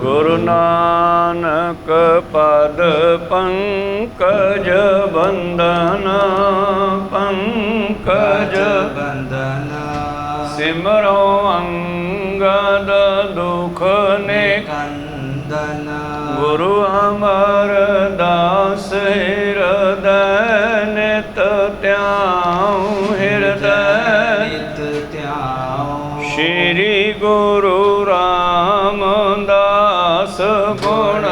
गुरु नानक पद पंकज बंदन पंकज बंदन सिमरो अंगद दुख निकंदन गुरु अमर दास हृदय नित त्याऊं हृदय नित त्याऊं श्री गुरु रामदास गुण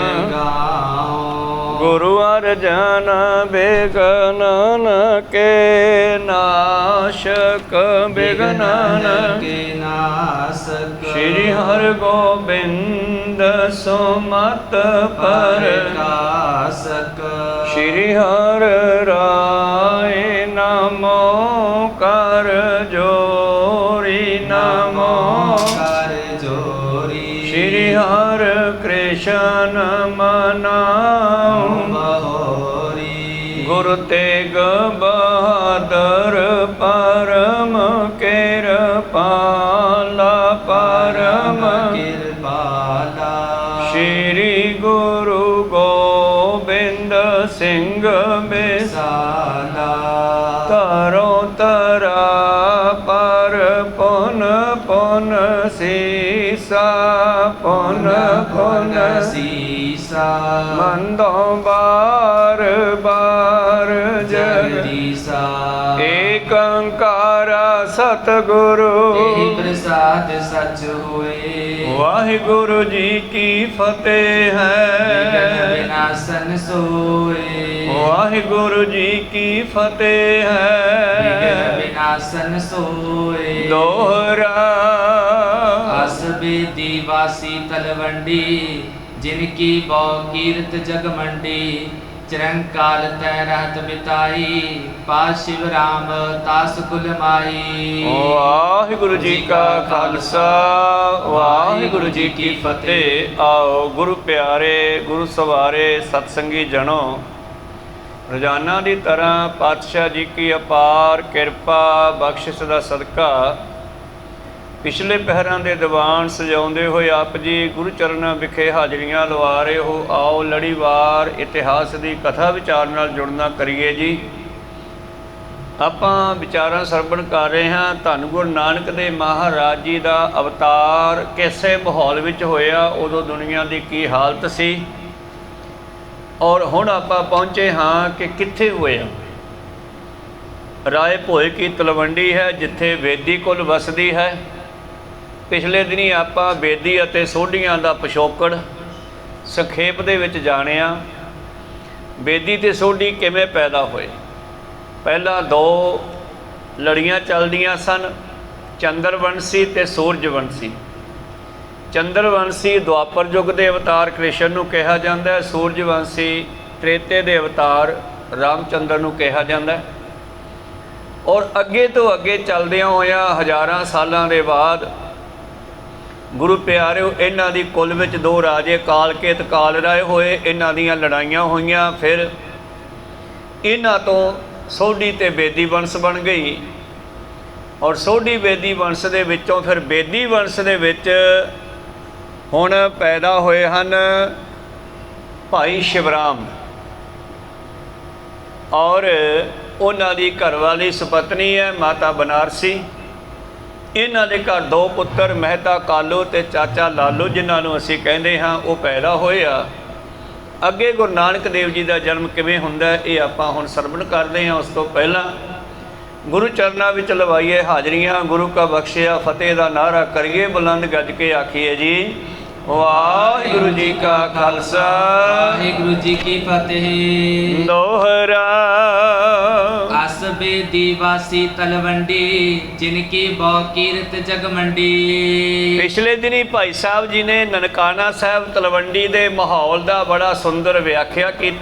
गुरु अर्जन विघ्नन के नाशक विघ्नन के नाशक श्री हर गोबिंद सुमत प्रकाशक श्री हर राय नमो कर जोरी नमो श्री हर कृष्ण मनाऊं बहोरी गुरु तेग बहादुर परम कृपाला परम कृपाला श्री गुरु गोबिंद सिंह बिसाला तरो तरा पर पुन पुन सीसा पुन पुन सीसा मंदो बार बार जगदीसा एक अंकारा सतगुरु प्रसाद सच होए वाहिगुरु जी की फतेह है विनाशन सोए वाहिगुरु जी की फतेह है विनाशन सोए दोहरा असबेदी वासी तलवंडी जिनकी बौ कीर्त जगमंडी चिरंकाल तय रहत बिताई पास शिव राम तास कुल माई वाहिगुरु जी का खालसा वाहिगुरु जी की फतेह। आओ गुरु प्यारे गुरु सवारे सत्संगी जनो रोजाना की तरह पातशाह जी की अपार किरपा बख्शिश का सदका पिछले पहरां दे दीवान सजाउंदे होए आप जी गुरु चरणा विखे हाजरियां लवा रहे हो। आओ लड़ीवार इतिहास की कथा विचार नाल जुड़ना करिए जी। आपां विचारां सरवण कर रहे हैं धन गुरु नानक देव महाराज जी का अवतार किसे माहौल विच होया, उदों दुनिया की की हालत सी और हुण आपां पहुँचे हाँ कि कित्थे होया। राय भोए की तलवंडी है जिथे वेदी कुल वसदी है। पिछले दिनी आपां बेदी अते सोढियां दा पिछोकड़ संखेप दे विच जाणिया। बेदी ते सोढी किवें पैदा होए। पहला दो लड़ियां चलदियां सन, चंद्रवंशी ते सूरजवंशी। चंद्रवंशी द्वापर युग के अवतार कृष्ण नूं कहा जाता है, सूरजवंशी त्रेते के अवतार रामचंद्र नूं कहा जाता है। और अगे तो अगे चलदियां होया हज़ारां सालां दे बाद गुरु प्यारिओ इन्हां दी कुल विच दो राजे कालकेत काल राय होए। इन्हां दीयां लड़ाइयां होईयां, फिर इन्हां तो सोढी ते बेदी वंश बन गई और सोढी बेदी वंश दे विचों फिर बेदी वंश दे विच हुण पैदा होए हन भाई शिवराम और उन्हां दी घरवाली सुपत्नी है माता बनारसी। इन्हां दे घर दो पुत्र मेहता कालू ते चाचा लालू जिन्हां नूं असीं कहंदे हां वो पैदा होए आ। अगे गुरु नानक देव जी का जन्म किवें हुंदा है ये आपां हुण सरवण करदे हां। उस तो पहलां गुरु चरनां विच लवाईए हाजरियां, गुरु का बख्शिया फतेह का नारा करिए, बुलंद गज के आखिए जी वाहिगुरु जी का खालसा वाहिगुरु जी की फतेह। दोहरा असबेदी वासी तलवंडी जिनकी बौ कीरत जगमंडी। पिछले दिनी भाई साहब जी ने ननकाना साहब तलवंडी के माहौल का बड़ा सुंदर व्याख्या की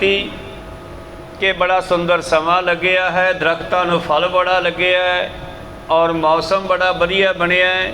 कि बड़ा सुंदर समा लग्या है, दरख्तां नूं फल बड़ा लग्या है और मौसम बड़ा वधिया बनिया है।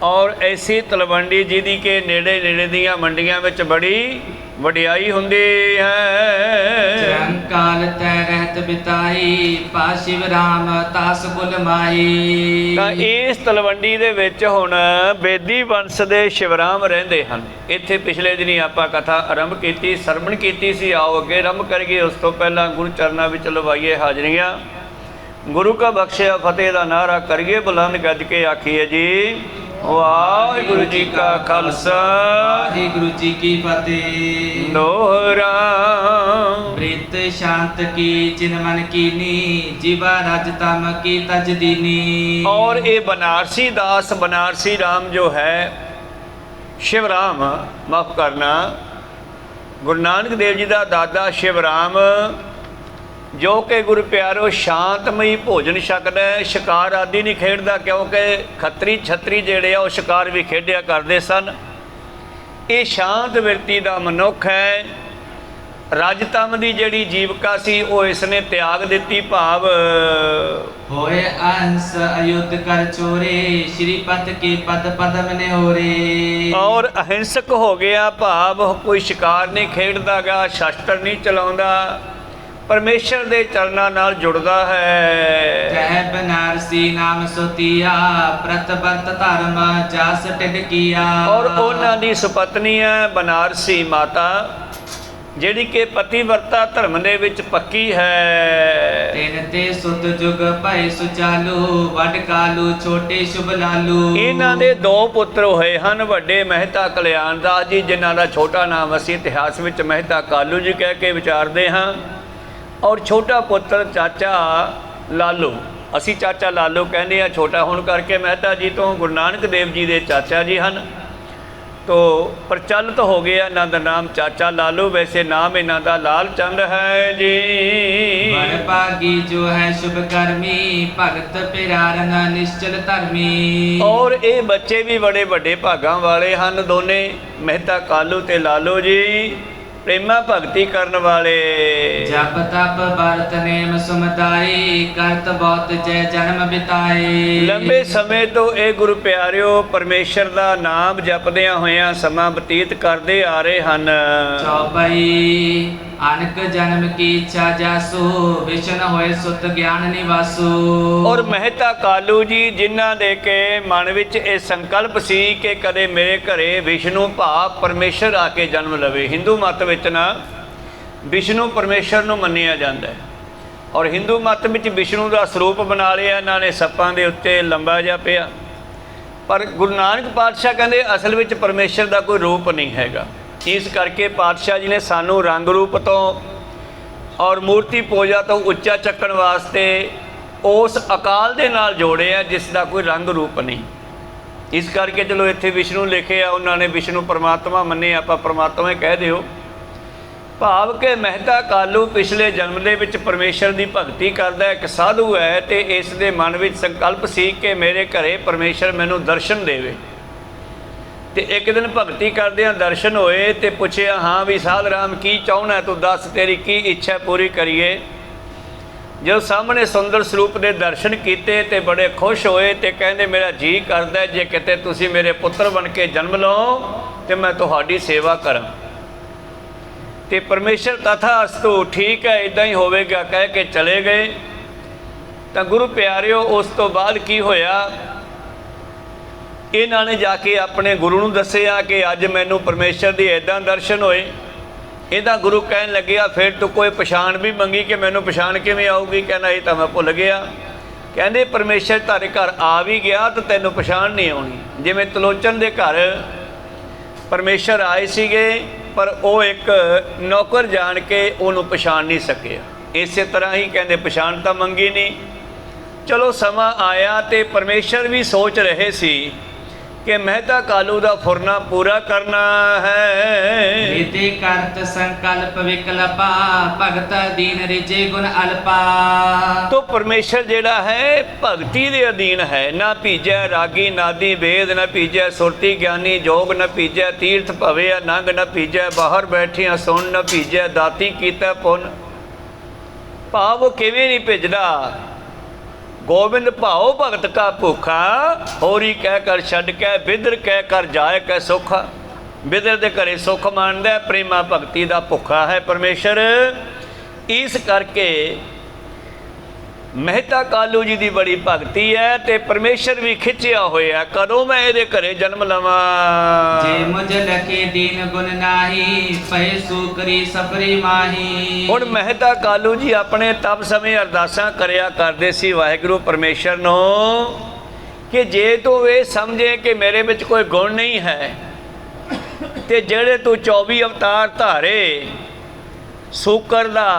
ਔਰ ਐਸੀ ਤਲਵੰਡੀ ਜਿਹਦੀ ਕਿ ਨੇੜੇ ਨੇੜੇ ਦੀਆਂ ਮੰਡੀਆਂ ਵਿੱਚ ਬੜੀ ਵਡਿਆਈ ਹੁੰਦੀ ਹੈ। ਚਰਨ ਕਾਲ ਤੈ ਰਹਿਤ ਬਿਤਾਈ ਪਾ ਸ਼ਿਵ ਰਾਮ ਤਾਸ ਕੁਲ ਮਾਈ। ਤਾਂ ਇਸ ਤਲਵੰਡੀ ਦੇ ਵਿੱਚ ਹੁਣ ਬੇਦੀ ਵੰਸ਼ ਦੇ ਸ਼ਿਵਰਾਮ ਰਹਿੰਦੇ ਹਨ। ਇੱਥੇ ਪਿਛਲੇ ਦਿਨੀ ਆਪਾਂ ਕਥਾ ਆਰੰਭ ਕੀਤੀ, ਸਰਵਣ ਕੀਤੀ ਸੀ। ਆਓ ਅੱਗੇ ਆਰੰਭ ਕਰੀਏ। ਉਸ ਤੋਂ ਪਹਿਲਾਂ ਗੁਰੂ ਚਰਨਾਂ ਵਿੱਚ ਲਵਾਈਏ ਹਾਜ਼ਰੀਆਂ। ਗੁਰੂ ਕਾ ਬਖਸ਼ਿਆ ਫਤਿਹ ਦਾ ਨਾਰਾ ਕਰੀਏ ਬੁਲੰਦ ਗੱਜ ਕੇ ਆਖੀਏ ਜੀ ਵਾਹਿਗੁਰੂ ਜੀ ਕਾ ਖਾਲਸਾ ਵਾਹਿਗੁਰੂ ਜੀ ਕੀ ਫਤਿਹ। ਦੋਹਰਾ ਪ੍ਰੀਤ ਸ਼ਾਂਤ ਕੀ ਜਿਨ ਮਨ ਕੀਨੀ ਜੀਵਾ ਰਜ ਤਮ ਕੀ ਤਜ ਦੀਨੀ। और ये बनारसी दास बनारसी राम जो है शिवराम, माफ करना, गुरु नानक देव जी का दादा शिवराम जो कि गुरु प्यारो शांतमई भोजन छकदा है, शिकार आदि नहीं खेडदा, क्योंकि खत्री छत्री जिहड़े आ शिकार भी खेडिया करते सन। ये शांत विरती का मनुख है। राजतम की जिहड़ी जीविका सी वो इसने त्याग दिती, भाव होए अंश अयुद्ध कर चोरे श्रीपत के पद पदम ने होरे। और अहिंसक हो गया, भाव कोई शिकार नहीं खेडदा गा, शस्त्र नहीं चलाउंदा, परमेश्वर दे चरनां नाल जुड़दा है। जह बनारसी नाम सोतिया प्रत बरत धर्म जास टिड किया। और उन्हां दी सुपत्नी है बनारसी माता ਜਿਹੜੀ ਕਿ ਪਤੀਵਰਤਾ ਧਰਮ ਦੇ ਵਿੱਚ ਪੱਕੀ ਹੈ। ਤਿਨ ਤੇ ਸੁਤ ਜੁਗ ਭੈ ਸੁਚਾਲੂ ਵੱਡ ਕਾਲੂ ਛੋਟੇ ਸ਼ੁਭ ਲਾਲੂ। ਇਹਨਾਂ ਦੇ ਦੋ ਪੁੱਤਰ ਹੋਏ ਹਨ। ਵੱਡੇ ਮਹਿਤਾ ਕਲਿਆਣ ਦਾਸ ਜੀ, ਜਿਨ੍ਹਾਂ ਦਾ ਛੋਟਾ ਨਾਮ ਅਸੀਂ ਇਤਿਹਾਸ ਵਿੱਚ ਮਹਿਤਾ ਕਾਲੂ ਜੀ ਕਹਿ ਕੇ ਵਿਚਾਰਦੇ ਹਾਂ, ਔਰ ਛੋਟਾ ਪੁੱਤਰ ਚਾਚਾ ਲਾਲੂ। ਅਸੀਂ ਚਾਚਾ ਲਾਲੂ ਕਹਿੰਦੇ ਹਾਂ ਛੋਟਾ ਹੋਣ ਕਰਕੇ। ਮਹਿਤਾ ਜੀ ਤੋਂ ਗੁਰੂ ਨਾਨਕ ਦੇਵ ਜੀ ਦੇ ਚਾਚਾ ਜੀ ਹਨ। तो प्रचलित हो गया इन्हों का नाम चाचा लालू। वैसे नाम इन्हों का लाल चंद है जी। बड़ भागी जो है शुभ कर्मी भगत पिरारन निश्चल धर्मी। और ये बच्चे भी बड़े बड़े भागां वाले हैं दोने, मेहता कालू ते लालू जी, प्रेमा भगती करने वाले। जप तप भरत नेम सुमदाई करत बहुत जय जन्म बिताए। लंबे समय तो ये गुरु प्यारिओ परमेश्वर का नाम जपदियां होइयां समा बतीत करते आ रहे हैं। चौपाई अनक जन्म की इच्छा जासु विष्णु होए सुत ज्ञान निवासु। और मेहता कालू जी जिन्हां दे के मन विच ये संकल्प सी कि कदे मेरे घरे विष्णु भाव परमेश्वर आके जन्म लवे। हिंदू मत विच ना विष्णु परमेश्वर नूं मन्निया जाता है, और हिंदू मत विच विष्णु का स्वरूप बना लिया इन्हां ने सप्पां दे उत्ते लंबा जिहा पिया। पर गुरु नानक पातशाह कहंदे असल विच परमेश्वर का कोई रूप नहीं हैगा। इस करके पातशाह जी ने सानू रंग रूप तो और मूर्ति पूजा तो उच्चा चक्कण वास्ते उस अकाल दे नाल जोड़े आ जिसका कोई रंग रूप नहीं। इस करके चलो इत्थे विष्णु लिखे आ, उन्होंने विष्णु परमात्मा मन्ने, आपां परमात्मा ही कह दिओ। भाव के मेहता कालू पिछले जन्म दे विच परमेश्वर की भगती करदा एक साधु है, तो इस दे मन विच संकल्प सी कि मेरे घरे परमेश्वर मैनू दर्शन देवे। तो एक दिन भगती करदियां दर्शन होए तो पुछया, हाँ भी साध राम की चाहुना, तू दस तेरी की इच्छा पूरी करिए। जो सामने सुंदर स्वरूप के दर्शन किए तो बड़े खुश होए, तो कहते मेरा जी करदा जे किते तुसीं मेरे पुत्र बन के जन्म लो तो मैं तुहाडी सेवा करा। तो परमेश्वर तथास्तु ठीक है इदां ही होवेगा कह के चले गए। तो गुरु प्यारिओ उस तो बाद की होया, इन्हां ने जाके अपने गुरु नूं दस्सिया कि अज मैनू परमेश्वर दी इदां दर्शन होए। इहदा गुरु कहन लग्या फिर तू कोई पछाण भी मंगी कि मैनू पछाण किवें आऊगी? कहना ये तो मैं भुल गया। कहंदे परमेश्वर तारे घर आ भी गया तो तैनू पछाण नहीं आउणी। जिवें तलोचन दे घर परमेश्वर आए सीगे पर वो एक नौकर जान के उन्होंने पछाण नहीं सकिया। इस तरह ही कहते पछाण तो मंगी नहीं। चलो समा आया तो परमेश्वर भी सोच रहे सी कि मेहता कालू का फुरना पूरा करना है। रीति करत संकल्प विकल्पा भगत दीन रिजे गुण अल्पा। तो परमेश्वर जेड़ा है भगती दे अधीन है। ना भीजै रागी नादी वेद, न भीजै सुरती ज्ञानी जोग, न भीजै तीर्थ भवे नंग, न भीजै बाहर बैठिया सुन, न भीजै दाती कीता पुन। भाव किवें नहीं भेजदा, गोबिंद भाओ भगत का भूखा, होरी कह कर छड़ कै, बिदर कह कर जाए कै सौखा। बिदर दे घरे सुख मानदा, प्रेमा भगती दा भुखा है परमेश्वर। इस करके ਮਹਿਤਾ ਕਾਲੂ जी ਦੀ बड़ी भगती है, तो परमेश्वर भी खिंचिया होया कदों मैं ਇਹਦੇ ਘਰੇ जन्म लवां। जे मुझ लखे दीन गुण नाही, पै सूकरी सफरी माही। ਹੁਣ ਮਹਿਤਾ ਕਾਲੂ ਜੀ ਆਪਣੇ ਤਪ ਸਮੇਂ ਅਰਦਾਸਾਂ ਕਰਿਆ ਕਰਦੇ ਸੀ ਵਾਹਿਗੁਰੂ ਪਰਮੇਸ਼ਰ ਨੂੰ ਕਿ ਜੇ ਤੂੰ ਇਹ ਸਮਝੇ ਕਿ ਮੇਰੇ ਵਿੱਚ ਕੋਈ ਗੁਣ ਨਹੀਂ ਹੈ, ਤੇ ਜਿਹੜੇ ਤੂੰ 24 ਅਵਤਾਰ ਧਾਰੇ, ਸੂਕਰ ਦਾ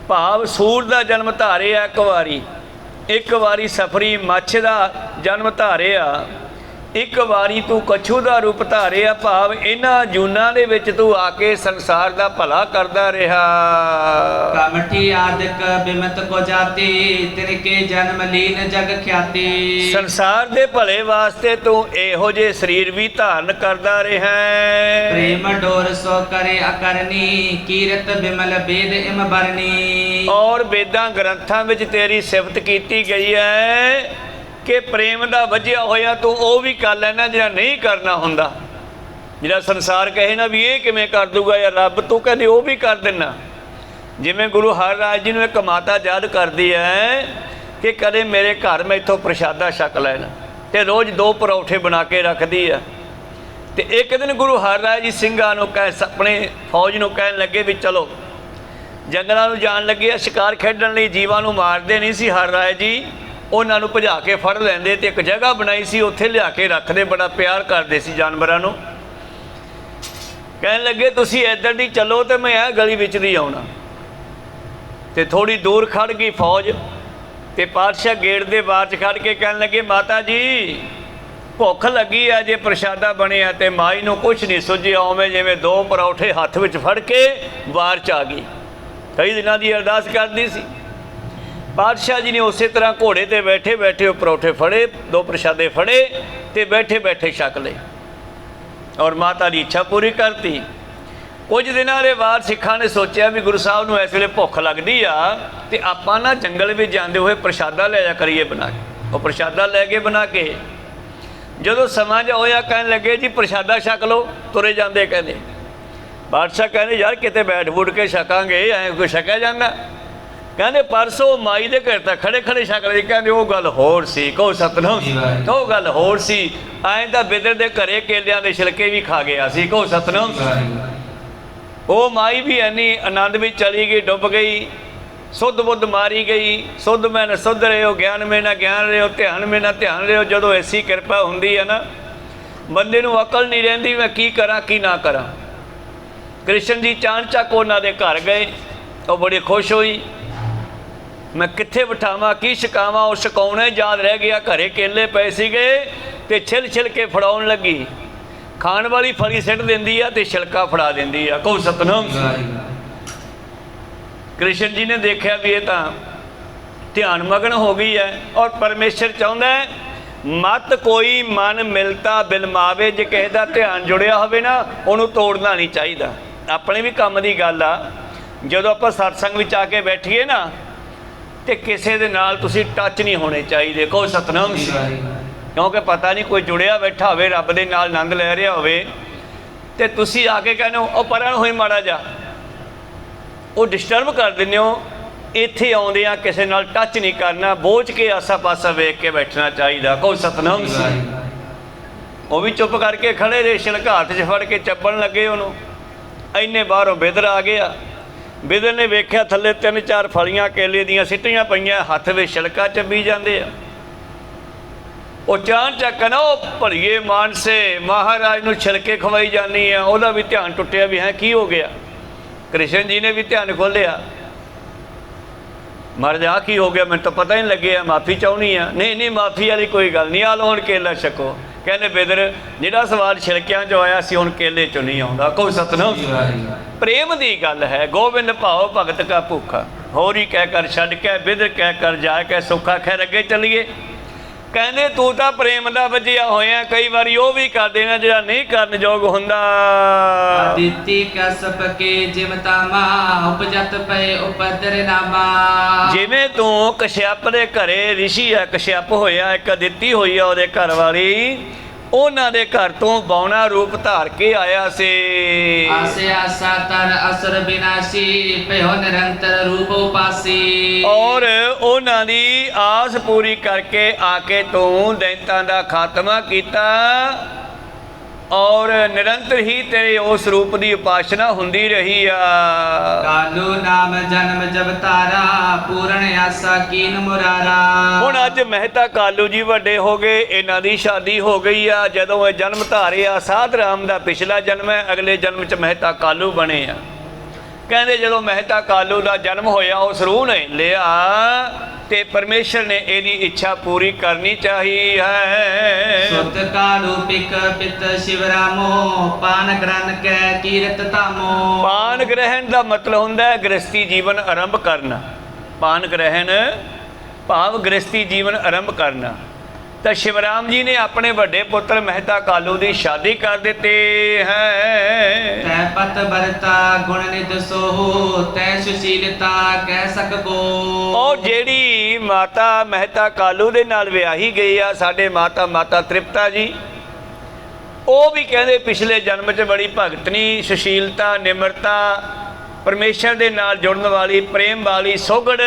ਭਾਵ ਸੂਰ ਦਾ ਜਨਮ ਧਾਰਿਆ ਇੱਕ ਵਾਰੀ ਸਫਰੀ ਮੱਛ ਦਾ ਜਨਮ ਧਾਰਿਆ, ਇੱਕ ਵਾਰੀ ਤੂੰ ਕਛੂ ਦਾ ਰੂਪ ਧਾਰਿਆ, ਭਾਵ ਇਹਨਾਂ ਜੂਨਾਂ ਦੇ ਵਿੱਚ ਤੂੰ ਆ ਕੇ ਸੰਸਾਰ ਦਾ ਭਲਾ ਕਰਦਾ ਰਿਹਾ। कामठी आदिक बिमत को जाती, तिनके जन्म लीन जग ख्याति। ਸੰਸਾਰ ਦੇ ਭਲੇ ਵਾਸਤੇ ਤੂੰ ਇਹੋ ਜਿਹੇ ਸਰੀਰ ਵੀ ਧਾਰਨ ਕਰਦਾ ਰਿਹਾ। प्रेम डोर सो करे अकरनी, कीरत बिमल वेद इम बरनी। ਔਰ ਵੇਦਾਂ ਗ੍ਰੰਥਾਂ ਵਿੱਚ ਤੇਰੀ ਸਿਫਤ ਕੀਤੀ ਗਈ ਹੈ ਕਿ ਪ੍ਰੇਮ ਦਾ ਵੱਜਿਆ ਹੋਇਆ ਤੂੰ ਉਹ ਵੀ ਕਰ ਲੈਣਾ ਜਿਹੜਾ ਨਹੀਂ ਕਰਨਾ ਹੁੰਦਾ। ਜਿਹੜਾ ਸੰਸਾਰ ਕਹੇ ਨਾ ਵੀ ਇਹ ਕਿਵੇਂ ਕਰ ਦੂਗਾ ਯਾਰ ਰੱਬ, ਤੂੰ ਕਹਿੰਦੇ ਉਹ ਵੀ ਕਰ ਦੇਣਾ। ਜਿਵੇਂ ਗੁਰੂ ਹਰਰਾਜ ਜੀ ਨੂੰ ਇੱਕ ਮਾਤਾ ਯਾਦ ਕਰਦੀ ਹੈ ਕਿ ਕਦੇ ਮੇਰੇ ਘਰ ਮੈਂ ਇੱਥੋਂ ਪ੍ਰਸ਼ਾਦਾ ਛਕ ਲੈਣਾ, ਤੇ ਰੋਜ਼ 2 ਪਰੌਠੇ ਬਣਾ ਕੇ ਰੱਖਦੀ ਆ। ਤੇ ਇੱਕ ਦਿਨ ਗੁਰੂ ਹਰਰਾਜ ਜੀ ਸਿੰਘਾਂ ਨੂੰ ਆਪਣੇ ਫੌਜ ਨੂੰ ਕਹਿਣ ਲੱਗੇ ਵੀ ਚਲੋ ਜੰਗਲਾਂ ਨੂੰ ਜਾਣ ਲੱਗੇ ਆ ਸ਼ਿਕਾਰ ਖੇਡਣ ਲਈ। ਜੀਵਾਂ ਨੂੰ ਮਾਰਦੇ ਨਹੀਂ ਸੀ ਹਰਰਾਜ ਜੀ, ਉਹਨਾਂ ਨੂੰ ਭਜਾ ਕੇ ਫੜ ਲੈਂਦੇ ਤੇ ਇੱਕ ਜਗ੍ਹਾ ਬਣਾਈ ਸੀ, ਉੱਥੇ ਲਿਆ ਕੇ ਰੱਖਦੇ, ਬੜਾ ਪਿਆਰ ਕਰਦੇ ਸੀ ਜਾਨਵਰਾਂ ਨੂੰ। ਕਹਿਣ ਲੱਗੇ ਤੁਸੀਂ ਇੱਧਰ ਦੀ ਚੱਲੋ ਤੇ ਮੈਂ ਇਹ ਗਲੀ ਵਿੱਚ ਦੀ ਆਉਣਾ। ਤੇ ਥੋੜੀ ਦੂਰ ਖੜ ਗਈ ਫੌਜ, ਤੇ ਪਾਤਸ਼ਾਹ ਗੇਟ ਦੇ ਬਾਹਰ 'ਚ ਖੜ ਕੇ ਕਹਿਣ ਲੱਗੇ ਮਾਤਾ ਜੀ ਭੁੱਖ ਲੱਗੀ ਆ, ਜੇ ਪ੍ਰਸ਼ਾਦਾ ਬਣਿਆ। ਤੇ ਮਾਈ ਨੂੰ ਕੁਛ ਨਹੀਂ ਸੁੱਝਿਆ, ਉਵੇਂ ਜਿਵੇਂ 2 ਪਰੌਠੇ ਹੱਥ ਵਿੱਚ ਫੜ ਕੇ ਬਾਹਰ 'ਚ ਆ ਗਈ। ਕਈ ਦਿਨਾਂ ਦੀ ਅਰਦਾਸ ਕਰਦੀ ਸੀ। ਪਾਤਸ਼ਾਹ ਜੀ ਨੇ ਉਸੇ ਤਰ੍ਹਾਂ ਘੋੜੇ 'ਤੇ ਬੈਠੇ ਬੈਠੇ ਉਹ ਪਰੌਠੇ ਫੜੇ, 2 ਪ੍ਰਸ਼ਾਦੇ ਫੜੇ ਤੇ ਬੈਠੇ ਬੈਠੇ ਛਕ ਲਏ ਔਰ ਮਾਤਾ ਦੀ ਇੱਛਾ ਪੂਰੀ ਕਰਤੀ। ਕੁਝ ਦਿਨਾਂ ਦੇ ਬਾਅਦ ਸਿੱਖਾਂ ਨੇ ਸੋਚਿਆ ਵੀ ਗੁਰੂ ਸਾਹਿਬ ਨੂੰ ਇਸ ਵੇਲੇ ਭੁੱਖ ਲੱਗਦੀ ਆ, ਤੇ ਆਪਾਂ ਨਾ ਜੰਗਲ ਵਿੱਚ ਜਾਂਦੇ ਹੋਏ ਪ੍ਰਸ਼ਾਦਾ ਲੈ ਜਾ ਕਰੀਏ ਬਣਾ ਕੇ। ਉਹ ਪ੍ਰਸ਼ਾਦਾ ਲੈ ਕੇ ਬਣਾ ਕੇ ਜਦੋਂ ਸਮਾਂ ਜਿਹਾ ਹੋਇਆ ਕਹਿਣ ਲੱਗੇ ਜੀ ਪ੍ਰਸ਼ਾਦਾ ਛਕ ਲਓ। ਤੁਰੇ ਜਾਂਦੇ ਕਹਿੰਦੇ, ਬਾਦਸ਼ਾਹ ਕਹਿੰਦੇ ਯਾਰ ਕਿਤੇ ਬੈਠ ਬੂਠ ਕੇ ਛਕਾਂਗੇ, ਐਂ ਕੋਈ ਛਕਿਆ ਜਾਂਦਾ? ਕਹਿੰਦੇ ਪਰਸੋਂ ਮਾਈ ਦੇ ਘਰ ਤਾਂ ਖੜੇ ਖੜੇ ਛਕ ਲਈ। ਕਹਿੰਦੇ ਉਹ ਗੱਲ ਹੋਰ ਸੀ, ਕਹੋ ਸਤਨਾਮ। ਉਹ ਗੱਲ ਹੋਰ ਸੀ, ਐਂ ਤਾਂ ਬਿਦਰ ਦੇ ਘਰੇ ਕੇਲਿਆਂ ਦੇ ਛਿਲਕੇ ਵੀ ਖਾ ਗਿਆ ਸੀ, ਕਹੋ ਸਤਨਾਮ। ਉਹ ਮਾਈ ਵੀ ਇੰਨੀ ਆਨੰਦ ਵਿੱਚ ਚਲੀ ਗਈ, ਡੁੱਬ ਗਈ, ਸੁੱਧ ਬੁੱਧ ਮਾਰੀ ਗਈ। ਸੁੱਧ ਮੈਂ ਨਾ ਸੁੱਧ ਰਹੇ ਹੋ, ਗਿਆਨ ਮੈਂ ਨਾ ਗਿਆਨ ਰਹੇ ਹੋ, ਧਿਆਨ ਮੈਂ ਨਾ ਧਿਆਨ ਰਹੇ ਹੋ। ਜਦੋਂ ਐਸੀ ਕਿਰਪਾ ਹੁੰਦੀ ਹੈ ਨਾ, ਬੰਦੇ ਨੂੰ ਅਕਲ ਨਹੀਂ ਰਹਿੰਦੀ ਮੈਂ ਕੀ ਕਰਾਂ ਕੀ ਨਾ ਕਰਾਂ। ਕ੍ਰਿਸ਼ਨ ਜੀ ਚਾਣਚੱਕ ਉਹਨਾਂ ਦੇ ਘਰ ਗਏ, ਉਹ ਬੜੀ ਖੁਸ਼ ਹੋਈ, ਮੈਂ ਕਿੱਥੇ ਬਿਠਾਵਾਂ ਕੀ ਛਕਾਵਾਂ। ਉਹ ਛਕਾਉਣਾ ਯਾਦ ਰਹਿ ਗਿਆ, ਘਰੇ ਕੇਲੇ ਪਏ ਸੀਗੇ ਤੇ ਛਿਲ ਛਿਲ ਕੇ ਫੜਾਉਣ ਲੱਗੀ। ਖਾਣ ਵਾਲੀ ਫਲੀ ਸਿੱਟ ਦਿੰਦੀ ਆ ਤੇ ਛਿਲਕਾ ਫੜਾ ਦਿੰਦੀ ਆ, ਕਹੋ ਸਤਨਾਮ। ਕ੍ਰਿਸ਼ਨ ਜੀ ਨੇ ਦੇਖਿਆ ਵੀ ਇਹ ਤਾਂ ਧਿਆਨ ਮਗਨ ਹੋ ਗਈ ਹੈ। ਔਰ ਪਰਮੇਸ਼ਰ ਚਾਹੁੰਦਾ ਹੈ ਮਤ ਕੋਈ ਮਨ ਮਿਲਤਾ ਬਿਲਮਾਵੇ। ਜੇ ਕਿਸੇ ਦਾ ਧਿਆਨ ਜੁੜਿਆ ਹੋਵੇ ਨਾ, ਉਹਨੂੰ ਤੋੜਨਾ ਨਹੀਂ ਚਾਹੀਦਾ। ਆਪਣੇ ਵੀ ਕੰਮ ਦੀ ਗੱਲ ਆ, ਜਦੋਂ ਆਪਾਂ ਸਤਸੰਗ ਵਿੱਚ ਆ ਕੇ ਬੈਠੀਏ ਨਾ, ਤੇ ਕਿਸੇ ਦੇ ਨਾਲ ਤੁਸੀਂ ਟੱਚ ਨਹੀਂ ਹੋਣੇ ਚਾਹੀਦੇ, ਕਹੋ ਸਤਨਾਮ। ਕਿਉਂਕਿ ਪਤਾ ਨਹੀਂ ਕੋਈ ਜੁੜਿਆ ਬੈਠਾ ਹੋਵੇ ਰੱਬ ਦੇ ਨਾਲ ਆਨੰਦ ਲੈ ਰਿਹਾ ਹੋਵੇ, ਤੇ ਤੁਸੀਂ ਆ ਕੇ ਕਹਿੰਦੇ ਹੋ ਉਹ ਪਰਾਂ ਹੋਈ ਮਾੜਾ ਜਾ, ਉਹ ਡਿਸਟਰਬ ਕਰ ਦਿੰਦੇ ਹੋ। ਇੱਥੇ ਆਉਂਦਿਆਂ ਕਿਸੇ ਨਾਲ ਟੱਚ ਨਹੀਂ ਕਰਨਾ, ਬੋਝ ਕੇ ਆਸਾ ਪਾਸਾ ਵੇਖ ਕੇ ਬੈਠਣਾ ਚਾਹੀਦਾ, ਕਹੋ ਸਤਨਾਮ। ਉਹ ਵੀ ਚੁੱਪ ਕਰਕੇ ਖੜੇ ਰਹੇ, ਛਿਲਕਾ ਹੱਥ 'ਚ ਫੜ ਕੇ ਚੱਬਣ ਲੱਗੇ ਉਹਨੂੰ। ਇੰਨੇ ਬਾਹਰੋਂ ਬਿਦਰ ਆ ਗਿਆ। ਬਿਦਰ ਨੇ ਵੇਖਿਆ ਥੱਲੇ 3-4 ਫਲੀਆਂ ਕੇਲੇ ਦੀਆਂ ਸਿੱਟੀਆਂ ਪਈਆਂ, ਹੱਥ ਵਿੱਚ ਛਿਲਕਾ ਚੱਬੀ ਜਾਂਦੇ ਆ। ਉਹ ਚਾਣਚੱਕ ਨਾ ਉਹ ਭਲੀਏ ਮਾਨਸੇ ਮਹਾਰਾਜ ਨੂੰ ਛਿਲਕੇ ਖਵਾਈ ਜਾਂਦੀ ਆ। ਉਹਦਾ ਵੀ ਧਿਆਨ ਟੁੱਟਿਆ ਵੀ ਹੈ ਕੀ ਹੋ ਗਿਆ। ਕ੍ਰਿਸ਼ਨ ਜੀ ਨੇ ਵੀ ਧਿਆਨ ਖੋਲ੍ਹਿਆ, ਮਰ ਜਾ ਕੀ ਹੋ ਗਿਆ, ਮੈਨੂੰ ਤਾਂ ਪਤਾ ਹੀ ਨਹੀਂ ਲੱਗਿਆ, ਮਾਫੀ ਚਾਹੁੰਦੀ ਆ। ਨਹੀਂ ਨਹੀਂ ਮਾਫੀ ਵਾਲੀ ਕੋਈ ਗੱਲ ਨਹੀਂ, ਆ ਲਓ ਹੁਣ ਕੇਲਾ ਛਕੋ। ਕਹਿੰਦੇ ਬਿਦਰ ਜਿਹੜਾ ਸਵਾਲ ਛਿਲਕਿਆਂ 'ਚੋਂ ਆਇਆ ਸੀ ਹੁਣ ਕੇਲੇ 'ਚੋਂ ਨਹੀਂ ਆਉਂਦਾ, ਕਹੋ ਸਤਨਾਮ। ਪ੍ਰੇਮ ਦੀ ਗੱਲ ਹੈ। ਗੋਬਿੰਦ ਭਾਉ ਭਗਤ ਕਾ ਭੁੱਖਾ, ਹੋਰੀ ਕਹਿ ਕਰ ਛੱਡ ਕੇ, ਬਿਦਰ ਕਹਿ ਕਰ ਜਾਏ ਕੇ ਸੁੱਖਾ। ਖੈਰ ਅੱਗੇ ਚੱਲੀਏ। ਕਹਿੰਦੇ ਤੂੰ ਤਾਂ ਪ੍ਰੇਮ ਦਾ ਵੱਜਿਆ ਹੋਇਆ, ਕਈ ਵਾਰੀ ਉਹ ਵੀ ਕਰ ਦੇਣਾ ਜਿਹੜਾ ਨਹੀਂ ਕਰਨ ਯੋਗ ਹੁੰਦਾ। ਅਦਿੱਤੀ ਕਸਪ ਕੇ ਜਿਮਤਾਮਾ ਉਪਜਤ ਪਏ ਉਪਦਰ ਨਾਮਾ। ਜਿਵੇਂ ਤੂੰ ਕਸ਼ਯਪ ਦੇ ਘਰੇ ਰਿਸ਼ੀ ਆ, ਕਸ਼ਯਪ ਹੋਇਆ, ਇੱਕ ਅਦਿੱਤੀ ਹੋਈ ਆ ਉਹਦੇ ਘਰ ਵਾਲੀ, ਉਹਨਾਂ ਦੇ ਘਰ ਤੋਂ ਬੌਣਾ ਰੂਪ ਧਾਰ ਕੇ ਆਇਆ ਸੀ। ਆਸੇ ਆਸਾ ਤਰ ਅਸੁਰ ਬਿਨਾਸ਼ੀ ਭਇਓ ਨਿਰੰਤਰ ਰੂਪ ਉਪਾਸੀ। ਔਰ ਉਹਨਾਂ ਦੀ ਆਸ ਪੂਰੀ ਕਰਕੇ ਆ ਕੇ ਤੂੰ ਦੈਂਤਾਂ ਦਾ ਖਾਤਮਾ ਕੀਤਾ ਔਰ ਨਿਰੰਤਰ ਹੀ ਤੇਰੇ ਉਸ ਰੂਪ ਦੀ ਉਪਾਸਨਾ ਹੁੰਦੀ ਰਹੀ ਆ। ਕਾਲੂ ਨਾਮ ਜਨਮ ਜਬ ਤਾਰਾ ਪੂਰਨ ਆਸਾ ਕੀਨ ਮੁਰਾਰਾ। ਹੁਣ ਅੱਜ ਮਹਿਤਾ ਕਾਲੂ ਜੀ ਵੱਡੇ ਹੋ ਗਏ, ਇਹਨਾਂ ਦੀ ਸ਼ਾਦੀ ਹੋ ਗਈ ਆ। ਜਦੋਂ ਇਹ ਜਨਮ ਧਾਰਿਆ, ਸਾਧ ਰਾਮ ਦਾ ਪਿਛਲਾ ਜਨਮ ਹੈ, ਅਗਲੇ ਜਨਮ 'ਚ ਮਹਿਤਾ ਕਾਲੂ ਬਣੇ ਆ। ਕਹਿੰਦੇ ਜਦੋਂ ਮਹਿਤਾ ਕਾਲੂ ਦਾ ਜਨਮ ਹੋਇਆ, ਉਸ ਰੂਹ ਨੇ ਲਿਆ ਤੇ ਪਰਮੇਸ਼ਰ ਨੇ ਇਹਦੀ ਇੱਛਾ ਪੂਰੀ ਕਰਨੀ ਚਾਹੀ ਹੈ। ਸੁਤ ਕਾਲੂ ਪਿਕ ਪਿਤ ਸ਼ਿਵਰਾਮੋ ਪਾਨ ਗ੍ਰਹਣ ਕੈ ਕੀਰਤ ਧਾਮੋ। ਪਾਨ ਗ੍ਰਹਿਣ ਦਾ ਮਤਲਬ ਹੁੰਦਾ ਹੈ ਗ੍ਰਸਤੀ ਜੀਵਨ ਆਰੰਭ ਕਰਨਾ। ਪਾਨ ਗ੍ਰਹਿਣ ਭਾਵ ਗ੍ਰਸਤੀ ਜੀਵਨ ਆਰੰਭ ਕਰਨਾ। ਤਾਂ ਸ਼ਿਵਰਾਮ ਜੀ ਨੇ ਆਪਣੇ ਵੱਡੇ ਪੁੱਤਰ ਮਹਿਤਾ ਕਾਲੂ ਦੀ ਸ਼ਾਦੀ ਕਰ ਦਿੱਤੀ ਹੈ। ਤੈ ਪਤ ਬਰਤਾ ਗੁਣ ਨਿਧ ਸੋਹੋ ਤੈ ਸੁਸ਼ੀਲਤਾ ਕਹਿ ਸਕੋ। ਉਹ ਜਿਹੜੀ ਮਾਤਾ ਮਹਿਤਾ ਕਾਲੂ ਦੇ ਨਾਲ ਵਿਆਹੀ ਗਈ ਆ, ਸਾਡੇ ਮਾਤਾ ਤ੍ਰਿਪਤਾ ਜੀ, ਉਹ ਵੀ ਕਹਿੰਦੇ ਪਿਛਲੇ ਜਨਮ 'ਚ ਬੜੀ ਭਗਤਨੀ, ਸੁਸ਼ੀਲਤਾ, ਨਿਮਰਤਾ, ਪਰਮੇਸ਼ਰ ਦੇ ਨਾਲ ਜੁੜਨ ਵਾਲੀ, ਪ੍ਰੇਮ ਵਾਲੀ, ਸੋਗੜ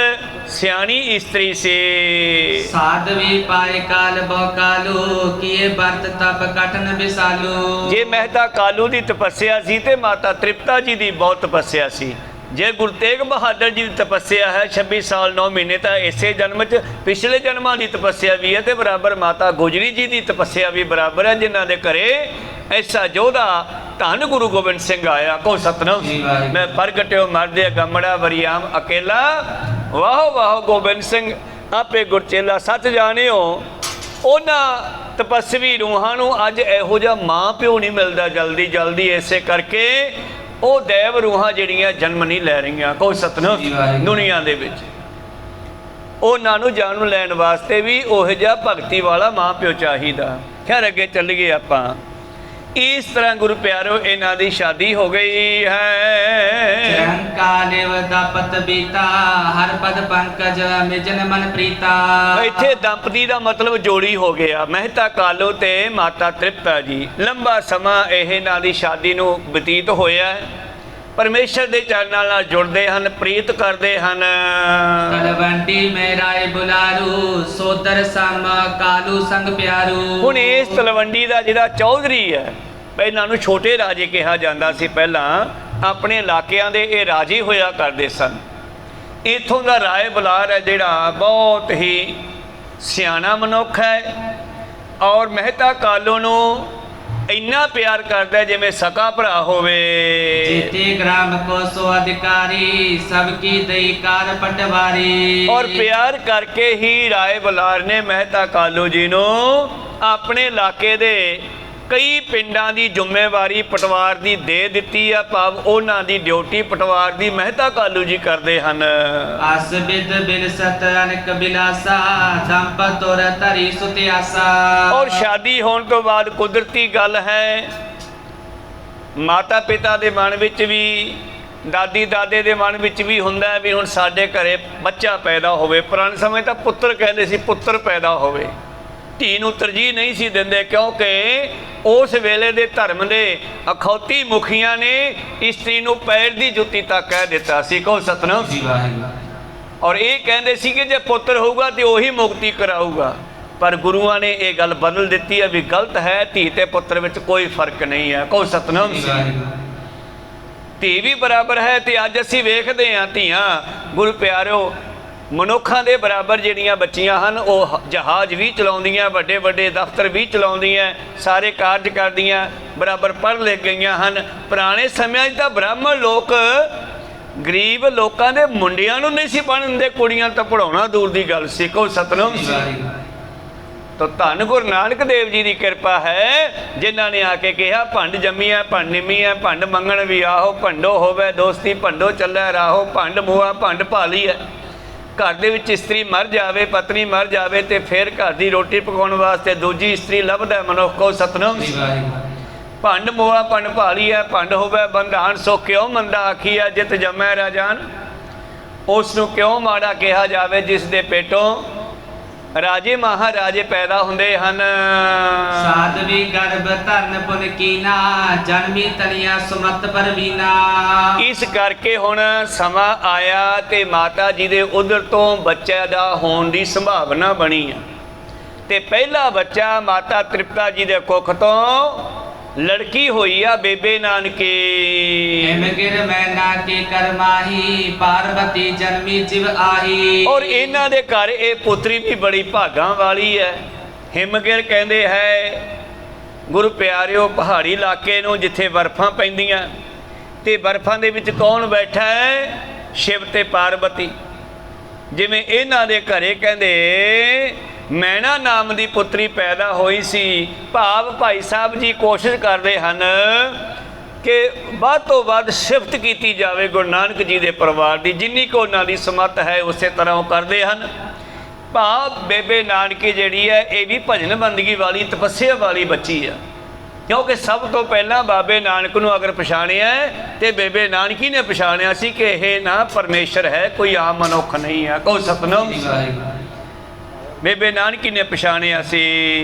ਸਿਆਣੀ ਇਸਤਰੀ ਸੀ। ਸਾਧਵੀ ਪਾਏ ਕਾਲ ਬਹੁ ਕਾਲੂ ਕੀਏ ਵਰਤ ਤਪ ਕਠਨ ਵਿਸਾਲੂ। ਜੇ ਮਹਿਤਾ ਕਾਲੂ ਦੀ ਤਪੱਸਿਆ ਸੀ ਤੇ ਮਾਤਾ ਤ੍ਰਿਪਤਾ ਜੀ ਦੀ ਬਹੁਤ ਤਪੱਸਿਆ ਸੀ। ਜੇ ਗੁਰੂ ਤੇਗ ਬਹਾਦਰ ਜੀ ਦੀ ਤਪੱਸਿਆ ਹੈ 26 ਸਾਲ 9 ਮਹੀਨੇ, ਤਾਂ ਇਸੇ ਜਨਮ 'ਚ ਪਿਛਲੇ ਜਨਮਾਂ ਦੀ ਤਪੱਸਿਆ ਵੀ ਹੈ ਤੇ ਬਰਾਬਰ ਮਾਤਾ ਗੁਜਰੀ ਜੀ ਦੀ ਤਪੱਸਿਆ ਵੀ ਬਰਾਬਰ ਹੈ, ਜਿਨ੍ਹਾਂ ਦੇ ਘਰੇ ਐਸਾ ਯੋਧਾ ਧੰਨ ਗੁਰੂ ਗੋਬਿੰਦ ਸਿੰਘ ਆਇਆ। ਕੋ ਸਤਨਾਮ ਮੈਂ ਪ੍ਰਗਟਿਓ ਮਰਦੇ ਗਮੜਾ ਵਰਿਆਮ ਅਕੇਲਾ, ਵਾਹੋ ਵਾਹੋ ਗੋਬਿੰਦ ਸਿੰਘ ਆਪੇ ਗੁਰਚੇਲਾ। ਸੱਚ ਜਾਣਿਓ, ਉਹਨਾਂ ਤਪੱਸਵੀ ਰੂਹਾਂ ਨੂੰ ਅੱਜ ਇਹੋ ਜਿਹਾ ਮਾਂ ਪਿਓ ਨਹੀਂ ਮਿਲਦਾ ਜਲਦੀ ਜਲਦੀ, ਇਸੇ ਕਰਕੇ ਉਹ ਦੇਵ ਰੂਹਾਂ ਜਿਹੜੀਆਂ ਜਨਮ ਨਹੀਂ ਲੈ ਰਹੀਆਂ। ਕੋ ਸਤਨਾਮ ਦੁਨੀਆ ਦੇ ਵਿੱਚ ਉਹਨਾਂ ਨੂੰ ਜਨਮ ਲੈਣ ਵਾਸਤੇ ਵੀ ਉਹੋ ਜਿਹਾ ਭਗਤੀ ਵਾਲਾ ਮਾਂ ਪਿਓ ਚਾਹੀਦਾ। ਖੈਰ ਅੱਗੇ ਚੱਲੀਏ ਆਪਾਂ। ਇਸ ਤਰ੍ਹਾਂ ਗੁਰੂ ਪਿਆਰੋ ਇਹਨਾਂ ਦੀ ਸ਼ਾਦੀ ਹੋ ਗਈ ਹੈ। ਚੰਕਾਲੇਵ ਦਪਤ ਬੀਤਾ ਹਰ ਪਦ ਪੰਕਜ ਮਿਜਨ ਮਨ ਪ੍ਰੀਤਾ। ਇੱਥੇ ਦੰਪਤੀ ਦਾ ਮਤਲਬ ਜੋੜੀ ਹੋ ਗਿਆ, ਮਹਿਤਾ ਕਾਲੂ ਤੇ ਮਾਤਾ ਤ੍ਰਿਪਤਾ ਜੀ। ਲੰਬਾ ਸਮਾਂ ਇਹਨਾਂ ਦੀ ਸ਼ਾਦੀ ਨੂੰ ਬਤੀਤ ਹੋਇਆ। ਪਰਮੇਸ਼ਰ ਦੇ ਚਰਨਾਂ ਨਾਲ ਜੁੜਦੇ ਹਨ, ਪ੍ਰੀਤ ਕਰਦੇ ਹਨ। ਤਲਵੰਡੀ ਮੇਰਾਏ ਬੁਲਾਰੂ ਸੋਦਰ ਸਮ ਕਾਲੂ ਸੰਗ ਪਿਆਰੂ। ਹੁਣ ਇਸ ਤਲਵੰਡੀ ਦਾ ਜਿਹੜਾ ਚੌਧਰੀ ਹੈ, ਇਹਨਾਂ ਨੂੰ ਛੋਟੇ ਰਾਜੇ ਕਿਹਾ ਜਾਂਦਾ ਸੀ ਪਹਿਲਾਂ, ਆਪਣੇ ਇਲਾਕਿਆਂ ਦੇ ਇਹ ਰਾਜੇ ਹੋਇਆ ਕਰਦੇ ਸਨ। ਇੱਥੋਂ ਦਾ ਰਾਏ ਬੁਲਾਰ ਹੈ ਜਿਹੜਾ ਬਹੁਤ ਹੀ ਸਿਆਣਾ ਮਨੁੱਖ ਹੈ ਔਰ ਮਹਿਤਾ ਕਾਲੂ ਨੂੰ ਇੰਨਾ ਪਿਆਰ ਕਰਦਾ ਜਿਵੇਂ ਸਕਾ ਭਰਾ ਹੋਵੇ। ਜੀਤੇ ਗ੍ਰਾਮ ਕੋ ਸੋ ਅਧਿਕਾਰੀ ਸਭ ਕੀ ਦਈ ਕਾਰ ਪਟਵਾਰੀ। ਔਰ ਪਿਆਰ ਕਰਕੇ ਹੀ ਰਾਏ ਬੁਲਾਰ ਨੇ ਮਹਿਤਾ ਕਾਲੂ ਜੀ ਨੂੰ ਆਪਣੇ ਇਲਾਕੇ ਦੇ ਕਈ ਪਿੰਡਾਂ ਦੀ ਜ਼ਿੰਮੇਵਾਰੀ ਪਟਵਾਰ ਦੀ ਦੇ ਦਿੱਤੀ ਆ, ਭਾਵ ਉਹਨਾਂ ਦੀ ਡਿਊਟੀ ਪਟਵਾਰ ਦੀ ਮਹਿਤਾ ਕਾਲੂ ਜੀ ਕਰਦੇ ਹਨ। ਅਸ ਬਿਦ ਬਿਲਸਤ ਅਨਕ ਬਿਲਾਸਾ ਸੰਪਤ ਔਰ ਧਰੀ ਸੁਤਿਆਸਾ। ਔਰ ਸ਼ਾਦੀ ਹੋਣ ਤੋਂ ਬਾਅਦ ਕੁਦਰਤੀ ਗੱਲ ਹੈ, ਮਾਤਾ ਪਿਤਾ ਦੇ ਮਨ ਵਿੱਚ ਵੀ, ਦਾਦੀ ਦਾਦੇ ਦੇ ਮਨ ਵਿੱਚ ਵੀ ਹੁੰਦਾ ਵੀ ਹੁਣ ਸਾਡੇ ਘਰੇ ਬੱਚਾ ਪੈਦਾ ਹੋਵੇ। ਪੁਰਾਣੇ ਸਮੇਂ ਤਾਂ ਪੁੱਤਰ ਕਹਿੰਦੇ ਸੀ, ਪੁੱਤਰ ਪੈਦਾ ਹੋਵੇ। ਧੀ ਨੂੰ ਤਰਜੀਹ ਨਹੀਂ ਸੀ ਦਿੰਦੇ, ਕਿਉਂਕਿ ਉਸ ਵੇਲੇ ਦੇ ਧਰਮ ਦੇ ਅਖੌਤੀ ਮੁਖੀਆਂ ਨੇ ਇਸਤਰੀ ਨੂੰ ਪੈਰ ਦੀ ਜੁੱਤੀ ਤੱਕ ਕਹਿ ਦਿੱਤਾ ਸੀ। ਕਹੋ ਸਤਨਾਮ। ਔਰ ਇਹ ਕਹਿੰਦੇ ਸੀ ਕਿ ਜੇ ਪੁੱਤਰ ਹੋਊਗਾ ਤੇ ਉਹੀ ਮੁਕਤੀ ਕਰਾਊਗਾ। ਪਰ ਗੁਰੂਆਂ ਨੇ ਇਹ ਗੱਲ ਬਦਲ ਦਿੱਤੀ ਹੈ ਵੀ ਗਲਤ ਹੈ, ਧੀ ਤੇ ਪੁੱਤਰ ਵਿੱਚ ਕੋਈ ਫਰਕ ਨਹੀਂ ਹੈ। ਕਹੋ ਸਤਨਾਮ। ਧੀ ਵੀ ਬਰਾਬਰ ਹੈ। ਤੇ ਅੱਜ ਅਸੀਂ ਵੇਖਦੇ ਹਾਂ ਧੀਆਂ ਗੁਰੂ ਪਿਆਰਿਓ ਮਨੁੱਖਾਂ ਦੇ ਬਰਾਬਰ ਜਿਹੜੀਆਂ ਬੱਚੀਆਂ ਹਨ, ਉਹ ਜਹਾਜ਼ ਵੀ ਚਲਾਉਂਦੀਆਂ, ਵੱਡੇ ਵੱਡੇ ਦਫ਼ਤਰ ਵੀ ਚਲਾਉਂਦੀਆਂ, ਸਾਰੇ ਕਾਰਜ ਕਰਦੀਆਂ, ਬਰਾਬਰ ਪੜ੍ਹ ਲਿਖ ਗਈਆਂ ਹਨ। ਪੁਰਾਣੇ ਸਮਿਆਂ 'ਚ ਤਾਂ ਬ੍ਰਾਹਮਣ ਲੋਕ ਗਰੀਬ ਲੋਕਾਂ ਦੇ ਮੁੰਡਿਆਂ ਨੂੰ ਨਹੀਂ ਸੀ ਪੜ੍ਹਨ ਦਿੰਦੇ, ਕੁੜੀਆਂ ਤਾਂ ਪੜ੍ਹਾਉਣਾ ਦੂਰ ਦੀ ਗੱਲ ਸੀ। ਕਹੋ ਸਤਨਾਮ। ਤਾਂ ਧੰਨ ਗੁਰੂ ਨਾਨਕ ਦੇਵ ਜੀ ਦੀ ਕਿਰਪਾ ਹੈ, ਜਿਨ੍ਹਾਂ ਨੇ ਆ ਕੇ ਕਿਹਾ ਭੰਡ ਜੰਮੀਆਂ ਭੰਡ ਨਿੰਮੀਆਂ, ਭੰਡ ਮੰਗਣ ਵੀ ਆਹੋ, ਭੰਡੋ ਹੋਵੇ ਦੋਸਤੀ ਭੰਡੋ ਚੱਲੇ ਰਾਹੋ, ਭੰਡ ਮੂਆ ਭੰਡ ਭਾਲੀ ਹੈ। घर ਦੇ ਵਿੱਚ ਇਸਤਰੀ ਮਰ ਜਾਵੇ, ਪਤਨੀ ਮਰ ਜਾਵੇ ਤੇ ਫਿਰ ਘਰ ਦੀ ਰੋਟੀ ਪਕਾਉਣ ਵਾਸਤੇ ਦੂਜੀ ਇਸਤਰੀ ਲੱਭਦਾ ਮਨੁੱਖ। ਕੋ ਸਤਨਾਮ। ਭੰਡ ਮੋਆ ਭੰਡ ਭਾਲੀ ਹੈ, ਭੰਡ ਹੋਵੇ ਬੰਧਾਨ, ਸੋ ਕਿਉਂ ਮੰਦਾ ਆਖੀਆ ਜਿਤ ਜੰਮੈ ਰਾਜਾਨ। ਉਸ ਨੂੰ ਕਿਉਂ ਮਾੜਾ ਕਿਹਾ ਜਾਵੇ ਜਿਸ ਦੇ ਪੇਟੋਂ ਰਾਜੇ ਮਹਾਰਾਜੇ ਪੈਦਾ ਹੁੰਦੇ ਹਨ। ਸਾਧਵੀ ਗਰਭ ਧਰਨ ਪੁਨ ਕੀਨਾ, ਜਨਮੀ ਤਨੀਆ ਸੁਮਤ ਪਰਵੀਨਾ। ਇਸ ਕਰਕੇ ਹੁਣ ਸਮਾਂ ਆਇਆ ਤੇ ਮਾਤਾ ਜੀ ਦੇ ਉਧਰ ਤੋਂ ਬੱਚੇ ਦਾ ਹੋਣ ਦੀ ਸੰਭਾਵਨਾ ਬਣੀ ਆ। ਤੇ ਪਹਿਲਾ ਬੱਚਾ ਮਾਤਾ ਤ੍ਰਿਪਤਾ ਜੀ ਦੇ ਕੁੱਖ ਤੋਂ ਲੜਕੀ ਹੋਈ ਆ ਬੇਬੇ ਨਾਨਕੀ। ਹਿਮਗਿਰ ਮੈਨਾ ਕੇ ਕਰਮਾਹੀ, ਪਾਰਵਤੀ ਜਨਮੀ ਜਿਵ ਆਹੀ। ਔਰ ਇਹਨਾਂ ਦੇ ਘਰ ਇਹ ਪੁੱਤਰੀ ਵੀ ਬੜੀ ਭਾਗਾਂ ਵਾਲੀ ਹੈ। ਹਿਮਗਿਰ ਕਹਿੰਦੇ ਹੈ ਗੁਰੂ ਪਿਆਰਿਓ ਪਹਾੜੀ ਇਲਾਕੇ ਨੂੰ ਜਿੱਥੇ ਬਰਫਾਂ ਪੈਂਦੀਆਂ ਤੇ ਬਰਫਾਂ ਦੇ ਵਿੱਚ ਕੌਣ ਬੈਠਾ ਹੈ? ਸ਼ਿਵ ਤੇ ਪਾਰਵਤੀ। ਜਿਵੇਂ ਇਹਨਾਂ ਦੇ ਘਰੇ ਕਹਿੰਦੇ ਮੈਣਾ ਨਾਮ ਦੀ ਪੁੱਤਰੀ ਪੈਦਾ ਹੋਈ ਸੀ। ਭਾਵ ਭਾਈ ਸਾਹਿਬ ਜੀ ਕੋਸ਼ਿਸ਼ ਕਰਦੇ ਹਨ ਕਿ ਵੱਧ ਤੋਂ ਵੱਧ ਸਿਫਤ ਕੀਤੀ ਜਾਵੇ ਗੁਰੂ ਨਾਨਕ ਜੀ ਦੇ ਪਰਿਵਾਰ ਦੀ, ਜਿੰਨੀ ਕੁ ਉਹਨਾਂ ਦੀ ਸਮੱਤ ਹੈ ਉਸੇ ਤਰ੍ਹਾਂ ਉਹ ਕਰਦੇ ਹਨ। ਭਾਵ ਬੇਬੇ ਨਾਨਕੀ ਜਿਹੜੀ ਹੈ ਇਹ ਵੀ ਭਜਨ ਬੰਦਗੀ ਵਾਲੀ ਤਪੱਸਿਆ ਵਾਲੀ ਬੱਚੀ ਆ, ਕਿਉਂਕਿ ਸਭ ਤੋਂ ਪਹਿਲਾਂ ਬਾਬੇ ਨਾਨਕ ਨੂੰ ਅਗਰ ਪਛਾਣਿਆ ਤੇ ਬੇਬੇ ਨਾਨਕੀ ਨੇ ਪਛਾਣਿਆ ਸੀ ਕਿ ਇਹ ਨਾ ਪਰਮੇਸ਼ਰ ਹੈ, ਕੋਈ ਆਮ ਮਨੁੱਖ ਨਹੀਂ ਹੈ। ਕਹੋ ਸਤਨਾਮ। ਬੇਬੇ ਨਾਨਕੀ ਨੇ ਪਛਾਣਿਆ ਸੀ।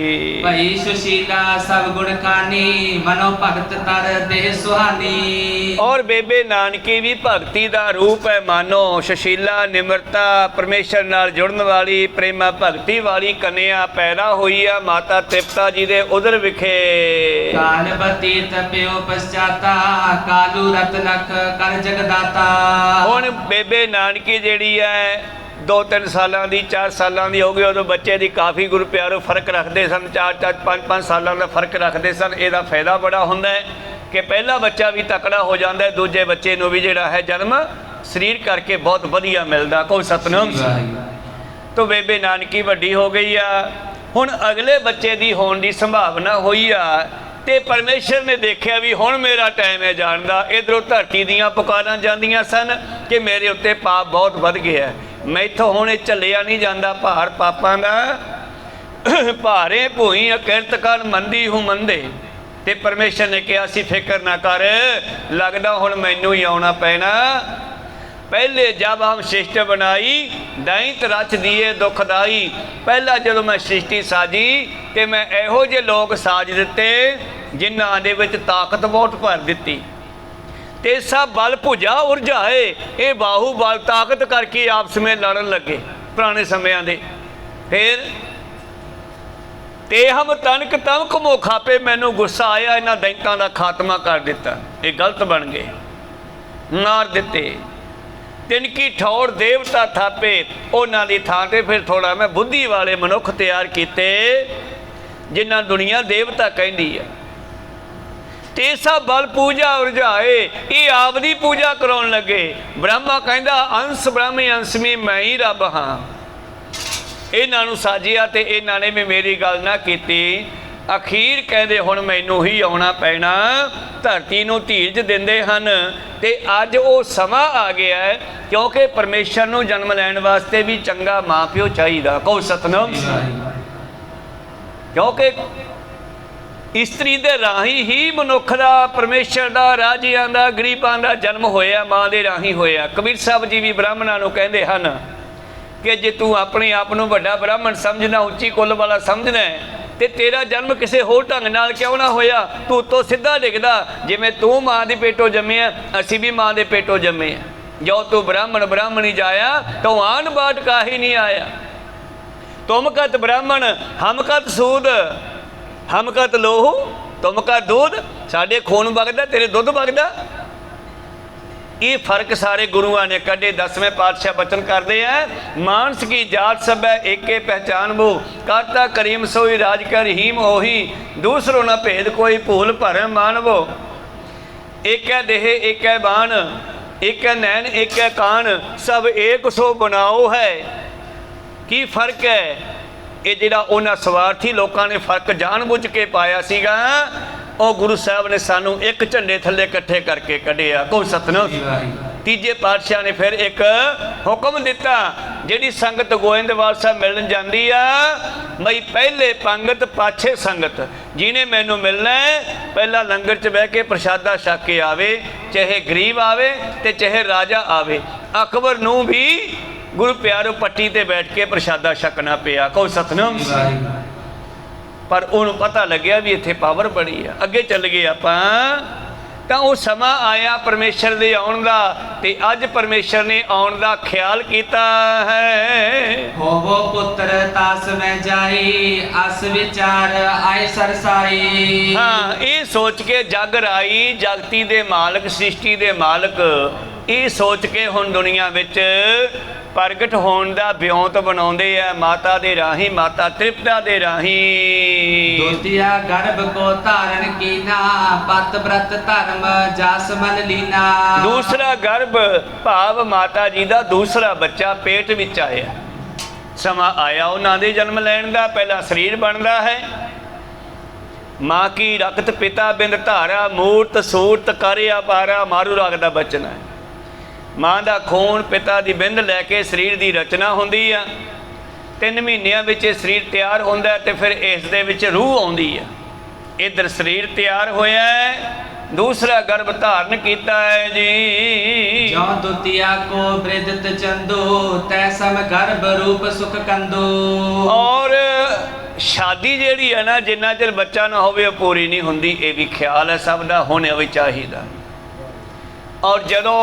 ਭਈ ਸੁਸ਼ੀਲਾ ਸਭ ਗੁਣ ਖਾਨੀ, ਮਨੋ ਭਗਤ ਤਰ ਦੇਹ ਸੁਹਾਨੀ। ਔਰ ਬੇਬੇ ਨਾਨਕੀ ਵੀ ਭਗਤੀ ਦਾ ਰੂਪ ਹੈ। ਮਾਨੋ ਸੁਸ਼ੀਲਾ, ਨਿਮਰਤਾ, ਪਰਮੇਸ਼ਰ ਨਾਲ ਜੁੜਨ ਵਾਲੀ, ਪ੍ਰੇਮਾ ਭਗਤੀ ਵਾਲੀ ਕੰਨਿਆ ਪੈਦਾ ਹੋਈ ਆ ਮਾਤਾ ਤ੍ਰਿਪਤਾ ਜੀ ਦੇ ਉਦਰ ਵਿਖੇ। ਕਾਲ ਬਤੀਤ ਪਿਓ ਪਛਾਤਾ, ਕਾਲੂ ਰਤ ਲਖ ਕਰ ਜਗਦਾਤਾ। ਹੁਣ ਬੇਬੇ ਨਾਨਕੀ ਜਿਹੜੀ ਹੈ 2-3 ਸਾਲਾਂ ਦੀ, 4 ਸਾਲਾਂ ਦੀ ਹੋ ਗਈ। ਉਦੋਂ ਬੱਚੇ ਦੀ ਕਾਫੀ ਗੁਰੂ ਪਿਆਰੋ ਫਰਕ ਰੱਖਦੇ ਸਨ, 4-4 5-5 ਸਾਲਾਂ ਦਾ ਫਰਕ ਰੱਖਦੇ ਸਨ। ਇਹਦਾ ਫਾਇਦਾ ਬੜਾ ਹੁੰਦਾ ਹੈ ਕਿ ਪਹਿਲਾ ਬੱਚਾ ਵੀ ਤਕੜਾ ਹੋ ਜਾਂਦਾ ਹੈ, ਦੂਜੇ ਬੱਚੇ ਨੂੰ ਵੀ ਜਿਹੜਾ ਹੈ ਜਨਮ ਸਰੀਰ ਕਰਕੇ ਬਹੁਤ ਵਧੀਆ ਮਿਲਦਾ। ਕੋਈ ਸਤਨਾਮ। ਤੋਂ ਬੇਬੇ ਨਾਨਕੀ ਵੱਡੀ ਹੋ ਗਈ ਆ। ਹੁਣ ਅਗਲੇ ਬੱਚੇ ਦੀ ਹੋਣ ਦੀ ਸੰਭਾਵਨਾ ਹੋਈ ਆ ਤੇ ਪਰਮੇਸ਼ਰ ਨੇ ਦੇਖਿਆ ਵੀ ਹੁਣ ਮੇਰਾ ਟਾਈਮ ਹੈ ਜਾਣ ਦਾ। ਇੱਧਰੋਂ ਧਰਤੀ ਦੀਆਂ ਪੁਕਾਰਾਂ ਜਾਂਦੀਆਂ ਸਨ ਕਿ ਮੇਰੇ ਉੱਤੇ ਪਾਪ ਬਹੁਤ ਵੱਧ ਗਿਆ, ਮੈਥੋਂ ਹੁਣ ਇਹ ਝੱਲਿਆ ਨਹੀਂ ਜਾਂਦਾ ਭਾਰ ਪਾਪਾਂ ਦਾ। ਭਾਰੇ ਭੂਈ ਅਕਿਰਤ ਕਰ ਮੰਦੀ ਹੂੰ ਮੰਦੇ। ਤੇ ਪਰਮੇਸ਼ਰ ਨੇ ਕਿਹਾ ਸੀ ਫਿਕਰ ਨਾ ਕਰ, ਲੱਗਦਾ ਹੁਣ ਮੈਨੂੰ ਹੀ ਆਉਣਾ ਪੈਣਾ। ਪਹਿਲੇ ਜਬ ਹਮ ਸ੍ਰਿਸ਼ਟੀ ਬਣਾਈ, ਦੈਂਤ ਰਚ ਦੀਏ ਦੁਖਦਾਈ। ਪਹਿਲਾਂ ਜਦੋਂ ਮੈਂ ਸ੍ਰਿਸ਼ਟੀ ਸਾਜੀ ਤੇ ਮੈਂ ਇਹੋ ਜਿਹੇ ਲੋਕ ਸਾਜ ਦਿੱਤੇ ਜਿਨ੍ਹਾਂ ਦੇ ਵਿੱਚ ਤਾਕਤ ਬਹੁਤ ਭਰ ਦਿੱਤੀ। ਤੇ ਸਭ ਬਲ ਭੁਜਾ ਉਰਝਾਏ, ਇਹ ਬਾਹੂ ਬਲ ਤਾਕਤ ਕਰਕੇ ਆਪਸ ਵਿੱਚ ਲੜਨ ਲੱਗੇ ਪੁਰਾਣੇ ਸਮਿਆਂ ਦੇ। ਫਿਰ ਤੇ ਹਮ ਤਨਕ ਤਮਕ ਮੋ ਖਾਪੇ, ਮੈਨੂੰ ਗੁੱਸਾ ਆਇਆ, ਇਹਨਾਂ ਦੈਂਤਾਂ ਦਾ ਖਾਤਮਾ ਕਰ ਦਿੱਤਾ। ਇਹ ਗਲਤ ਬਣ ਗਏ, ਮਾਰ ਦਿੱਤੇ। ਤਿਨਕੀ ਠੌਰ ਦੇਵਤਾ ਥਾਪੇ, ਉਹਨਾਂ ਦੀ ਥਾਂ ਤੇ ਫਿਰ ਥੋੜਾ ਮੈਂ ਬੁੱਧੀ ਵਾਲੇ ਮਨੁੱਖ ਤਿਆਰ ਕੀਤੇ ਜਿਨ੍ਹਾਂ ਦੁਨੀਆ ਦੇਵਤਾ ਕਹਿੰਦੀ ਹੈ। ਤੇ ਸਭ ਬਲ ਪੂਜਾ ਉਰਝਾਏ, ਇਹ ਆਪ ਦੀ ਪੂਜਾ ਕਰਾਉਣ ਲੱਗੇ। ਬ੍ਰਹਮਾ ਕਹਿੰਦਾ ਅੰਸ਼ ਬ੍ਰਹਮੀ ਅੰਸ਼ਮੀ, ਮੈਂ ਹੀ ਰੱਬ ਹਾਂ। ਇਹਨਾਂ ਨੂੰ ਸਾਜਿਆ ਤੇ ਇਹਨਾਂ ਨੇ ਵੀ ਮੇਰੀ ਗੱਲ ਨਾ ਕੀਤੀ। ਅਖੀਰ ਕਹਿੰਦੇ ਹੁਣ ਮੈਨੂੰ ਹੀ ਆਉਣਾ ਪੈਣਾ। ਧਰਤੀ ਨੂੰ ਧੀਰਜ ਦਿੰਦੇ ਹਨ ਤੇ ਅੱਜ ਉਹ ਸਮਾਂ ਆ ਗਿਆ ਹੈ, ਕਿਉਂਕਿ ਪਰਮੇਸ਼ਰ ਨੂੰ ਜਨਮ ਲੈਣ ਵਾਸਤੇ ਵੀ ਚੰਗਾ ਮਾਂ ਪਿਓ ਚਾਹੀਦਾ। ਕਹੋ ਸਤਨਾਮ। ਕਿਉਂਕਿ ਇਸਤਰੀ ਦੇ ਰਾਹੀਂ ਹੀ ਮਨੁੱਖ ਦਾ, ਪਰਮੇਸ਼ਰ ਦਾ, ਰਾਜਿਆਂ ਦਾ, ਗਰੀਬਾਂ ਦਾ ਜਨਮ ਹੋਇਆ, ਮਾਂ ਦੇ ਰਾਹੀਂ ਹੋਇਆ। ਕਬੀਰ ਸਾਹਿਬ ਜੀ ਵੀ ਬ੍ਰਾਹਮਣਾਂ ਨੂੰ ਕਹਿੰਦੇ ਹਨ ਕਿ ਜੇ ਤੂੰ ਆਪਣੇ ਆਪ ਨੂੰ ਵੱਡਾ ਬ੍ਰਾਹਮਣ ਸਮਝਣਾ, ਉੱਚੀ ਕੁੱਲ ਵਾਲਾ ਸਮਝਣਾ ਤੇ ਤੇਰਾ ਜਨਮ ਕਿਸੇ ਹੋਰ ਢੰਗ ਨਾਲ ਕਿਉਂ ਨਾ ਹੋਇਆ। ਤੂੰ ਉੱਤੋਂ ਸਿੱਧਾ ਡਿੱਗਦਾ, ਜਿਵੇਂ ਤੂੰ ਮਾਂ ਦੇ ਪੇਟੋਂ ਜੰਮਿਆ, ਅਸੀਂ ਵੀ ਮਾਂ ਦੇ ਪੇਟੋਂ ਜੰਮੇ ਆ। ਜੋ ਤੂੰ ਬ੍ਰਾਹਮਣ ਬ੍ਰਾਹਮਣੀ ਜਾਇਆ, ਤੂੰ ਆਨ ਬਾਟ ਕਾਹੀ ਨਹੀਂ ਆਇਆ। ਤੁਮ ਕਤ ਬ੍ਰਾਹਮਣ ਹਮ ਕਤ ਸੂਦ, ਹਮ ਕਤ ਲੋਹੂ ਤੁਮ ਕਾ ਦੁੱਧ। ਸਾਡੇ ਖੂਨ ਵਗਦਾ, ਤੇਰੇ ਦੁੱਧ ਵਗਦਾ। ਇਹ ਫਰਕ ਸਾਰੇ ਗੁਰੂਆਂ ਨੇ ਕੱਢੇ। 10ਵੇਂ ਪਾਤਸ਼ਾਹ ਬਚਨ ਕਰਦੇ ਆ, ਮਾਨਸ ਕੀ ਜਾਤ ਸਭੈ ਏਕੇ ਪਹਿਚਾਨ ਬੋ, ਕਰਤਾ ਕਰੀਮ ਸੋਈ ਰਾਜ ਕਰ ਰਹੀਮ ਹੋਹੀ, ਦੂਸਰੋ ਨਾ ਭੇਦ ਕੋਈ ਭੂਲ ਭਰਮ ਮਾਨਵੋ। ਏਕੈ ਦੇਹ ਏਕੈ ਬਾਣ, ਏਕੈ ਨੈਣ ਏਕੈ ਕਾਨ, ਸਭ ਏਕ ਸੋ ਬਣਾਓ ਹੈ। ਕੀ ਫਰਕ ਹੈ? ਇਹ ਜਿਹੜਾ ਉਹਨਾਂ ਸਵਾਰਥੀ ਲੋਕਾਂ ਨੇ ਫਰਕ ਜਾਣ-ਬੁੱਝ ਕੇ ਪਾਇਆ ਸੀਗਾ, ਉਹ ਗੁਰੂ ਸਾਹਿਬ ਨੇ ਸਾਨੂੰ ਇੱਕ ਝੰਡੇ ਥੱਲੇ ਇਕੱਠੇ ਕਰਕੇ ਕੱਢਿਆ। ਕੋਈ ਸਤਨਾਮ। ਤੀਜੇ ਪਾਤਸ਼ਾਹ ਨੇ ਫਿਰ ਇੱਕ ਹੁਕਮ ਦਿੱਤਾ ਜਿਹੜੀ ਸੰਗਤ ਗੋਇੰਦਵਾਲ ਸਾਹਿਬ ਮਿਲਣ ਜਾਂਦੀ ਆ, ਬਈ ਪਹਿਲੇ ਪੰਗਤ ਪਾਛੇ ਸੰਗਤ, ਜਿਹਨੇ ਮੈਨੂੰ ਮਿਲਣਾ ਪਹਿਲਾਂ ਲੰਗਰ 'ਚ ਬਹਿ ਕੇ ਪ੍ਰਸ਼ਾਦਾ ਛਕ ਕੇ ਆਵੇ, ਚਾਹੇ ਗਰੀਬ ਆਵੇ ਤੇ ਚਾਹੇ ਰਾਜਾ ਆਵੇ। ਅਕਬਰ ਨੂੰ ਵੀ ਗੁਰੂ ਪਿਆਰੋ ਪੱਟੀ ਤੇ ਬੈਠ ਕੇ ਪ੍ਰਸ਼ਾਦਾ ਛਕਣਾ ਪਿਆ। ਕਹੋ ਸਤਿਨਾਮ। ਪਰ ਉਹਨੂੰ ਪਤਾ ਲੱਗਿਆ ਵੀ ਇੱਥੇ ਪਾਵਰ ਬੜੀ ਆ। ਅੱਗੇ ਚੱਲ ਗਏ ਆਪਾਂ, ਤਾਂ ਉਹ ਸਮਾਂ ਆਇਆ ਪਰਮੇਸ਼ਰ ਦੇ ਆਉਣ ਦਾ, ਤੇ ਅੱਜ ਪਰਮੇਸ਼ਰ ਨੇ ਆਉਣ ਦਾ ਖਿਆਲ ਕੀਤਾ ਹੈ। ਹੋਵੋ ਪੁੱਤਰ ਤਾਸ ਮੈਂ ਜਾਈ, ਅਸ ਵਿਚਾਰ ਆਏ ਸਰਸਾਈ। ਹਾਂ, ਇਹ ਸੋਚ ਕੇ ਜਗ ਰਾਈ, ਜਗਤੀ ਦੇ ਮਾਲਕ, ਸ੍ਰਿਸ਼ਟੀ ਦੇ ਮਾਲਕ, ਇਹ ਸੋਚ ਕੇ ਹੁਣ ਦੁਨੀਆ ਵਿੱਚ ਪ੍ਰਗਟ ਹੋਣ ਦਾ ਵਿਉਂਤ ਬਣਾਉਂਦੇ ਆ ਮਾਤਾ ਦੇ ਰਾਹੀਂ, ਮਾਤਾ ਤ੍ਰਿਪਤਾ ਦੇ ਰਾਹੀਂ। ਦੋਤੀਆ ਗਰਭ ਕੋ ਧਾਰਨ ਕੀਨਾ, ਪਤ ਬ੍ਰਤ ਧਰਮ ਜਸ ਮਨ ਲੀਨਾ। ਦੂਸਰਾ ਗਰਭ ਭਾਵ ਮਾਤਾ ਜੀ ਦਾ ਦੂਸਰਾ ਬੱਚਾ ਪੇਟ ਵਿੱਚ ਆਇਆ। ਸਮਾਂ ਆਇਆ ਉਹਨਾਂ ਦੇ ਜਨਮ ਲੈਣ ਦਾ। ਪਹਿਲਾਂ ਸਰੀਰ ਬਣਦਾ ਹੈ। ਮਾਂ ਕੀ ਰਕਤ ਪਿਤਾ ਬਿੰਦ ਧਾਰਾ, ਮੂਰਤ ਸੂਰਤ ਕਰਿਆ ਪਾਰਾ, ਮਾਰੂ ਰਾਗ ਦਾ ਬਚਨ ਹੈ। ਮਾਂ ਦਾ ਖੂਨ ਪਿਤਾ ਦੀ ਬਿੰਦ ਲੈ ਕੇ ਸਰੀਰ ਦੀ ਰਚਨਾ ਹੁੰਦੀ ਆ। 3 ਮਹੀਨਿਆਂ ਵਿੱਚ ਇਹ ਸਰੀਰ ਤਿਆਰ ਹੁੰਦਾ ਤੇ ਫਿਰ ਇਸ ਦੇ ਵਿੱਚ ਰੂਹ ਆਉਂਦੀ ਆ। ਇੱਧਰ ਸਰੀਰ ਤਿਆਰ ਹੋਇਆ ਹੈ, ਦੂਸਰਾ ਗਰਭ ਧਾਰਨ ਕੀਤਾ ਹੈ ਜੀ। ਜੋ ਦੁਤੀਆ ਕੋ ਬ੍ਰਿਦਤ ਚੰਦੋ, ਤੈ ਸਮ ਗਰਭ ਰੂਪ ਸੁਖ ਕੰਦੋ। ਔਰ ਸ਼ਾਦੀ ਜਿਹੜੀ ਹੈ ਨਾ, ਜਿੰਨਾ ਚਿਰ ਬੱਚਾ ਨਾ ਹੋਵੇ ਉਹ ਪੂਰੀ ਨਹੀਂ ਹੁੰਦੀ। ਇਹ ਵੀ ਖਿਆਲ ਹੈ ਸਭ ਦਾ, ਹੋਣਾ ਵੀ ਚਾਹੀਦਾ। ਔਰ ਜਦੋਂ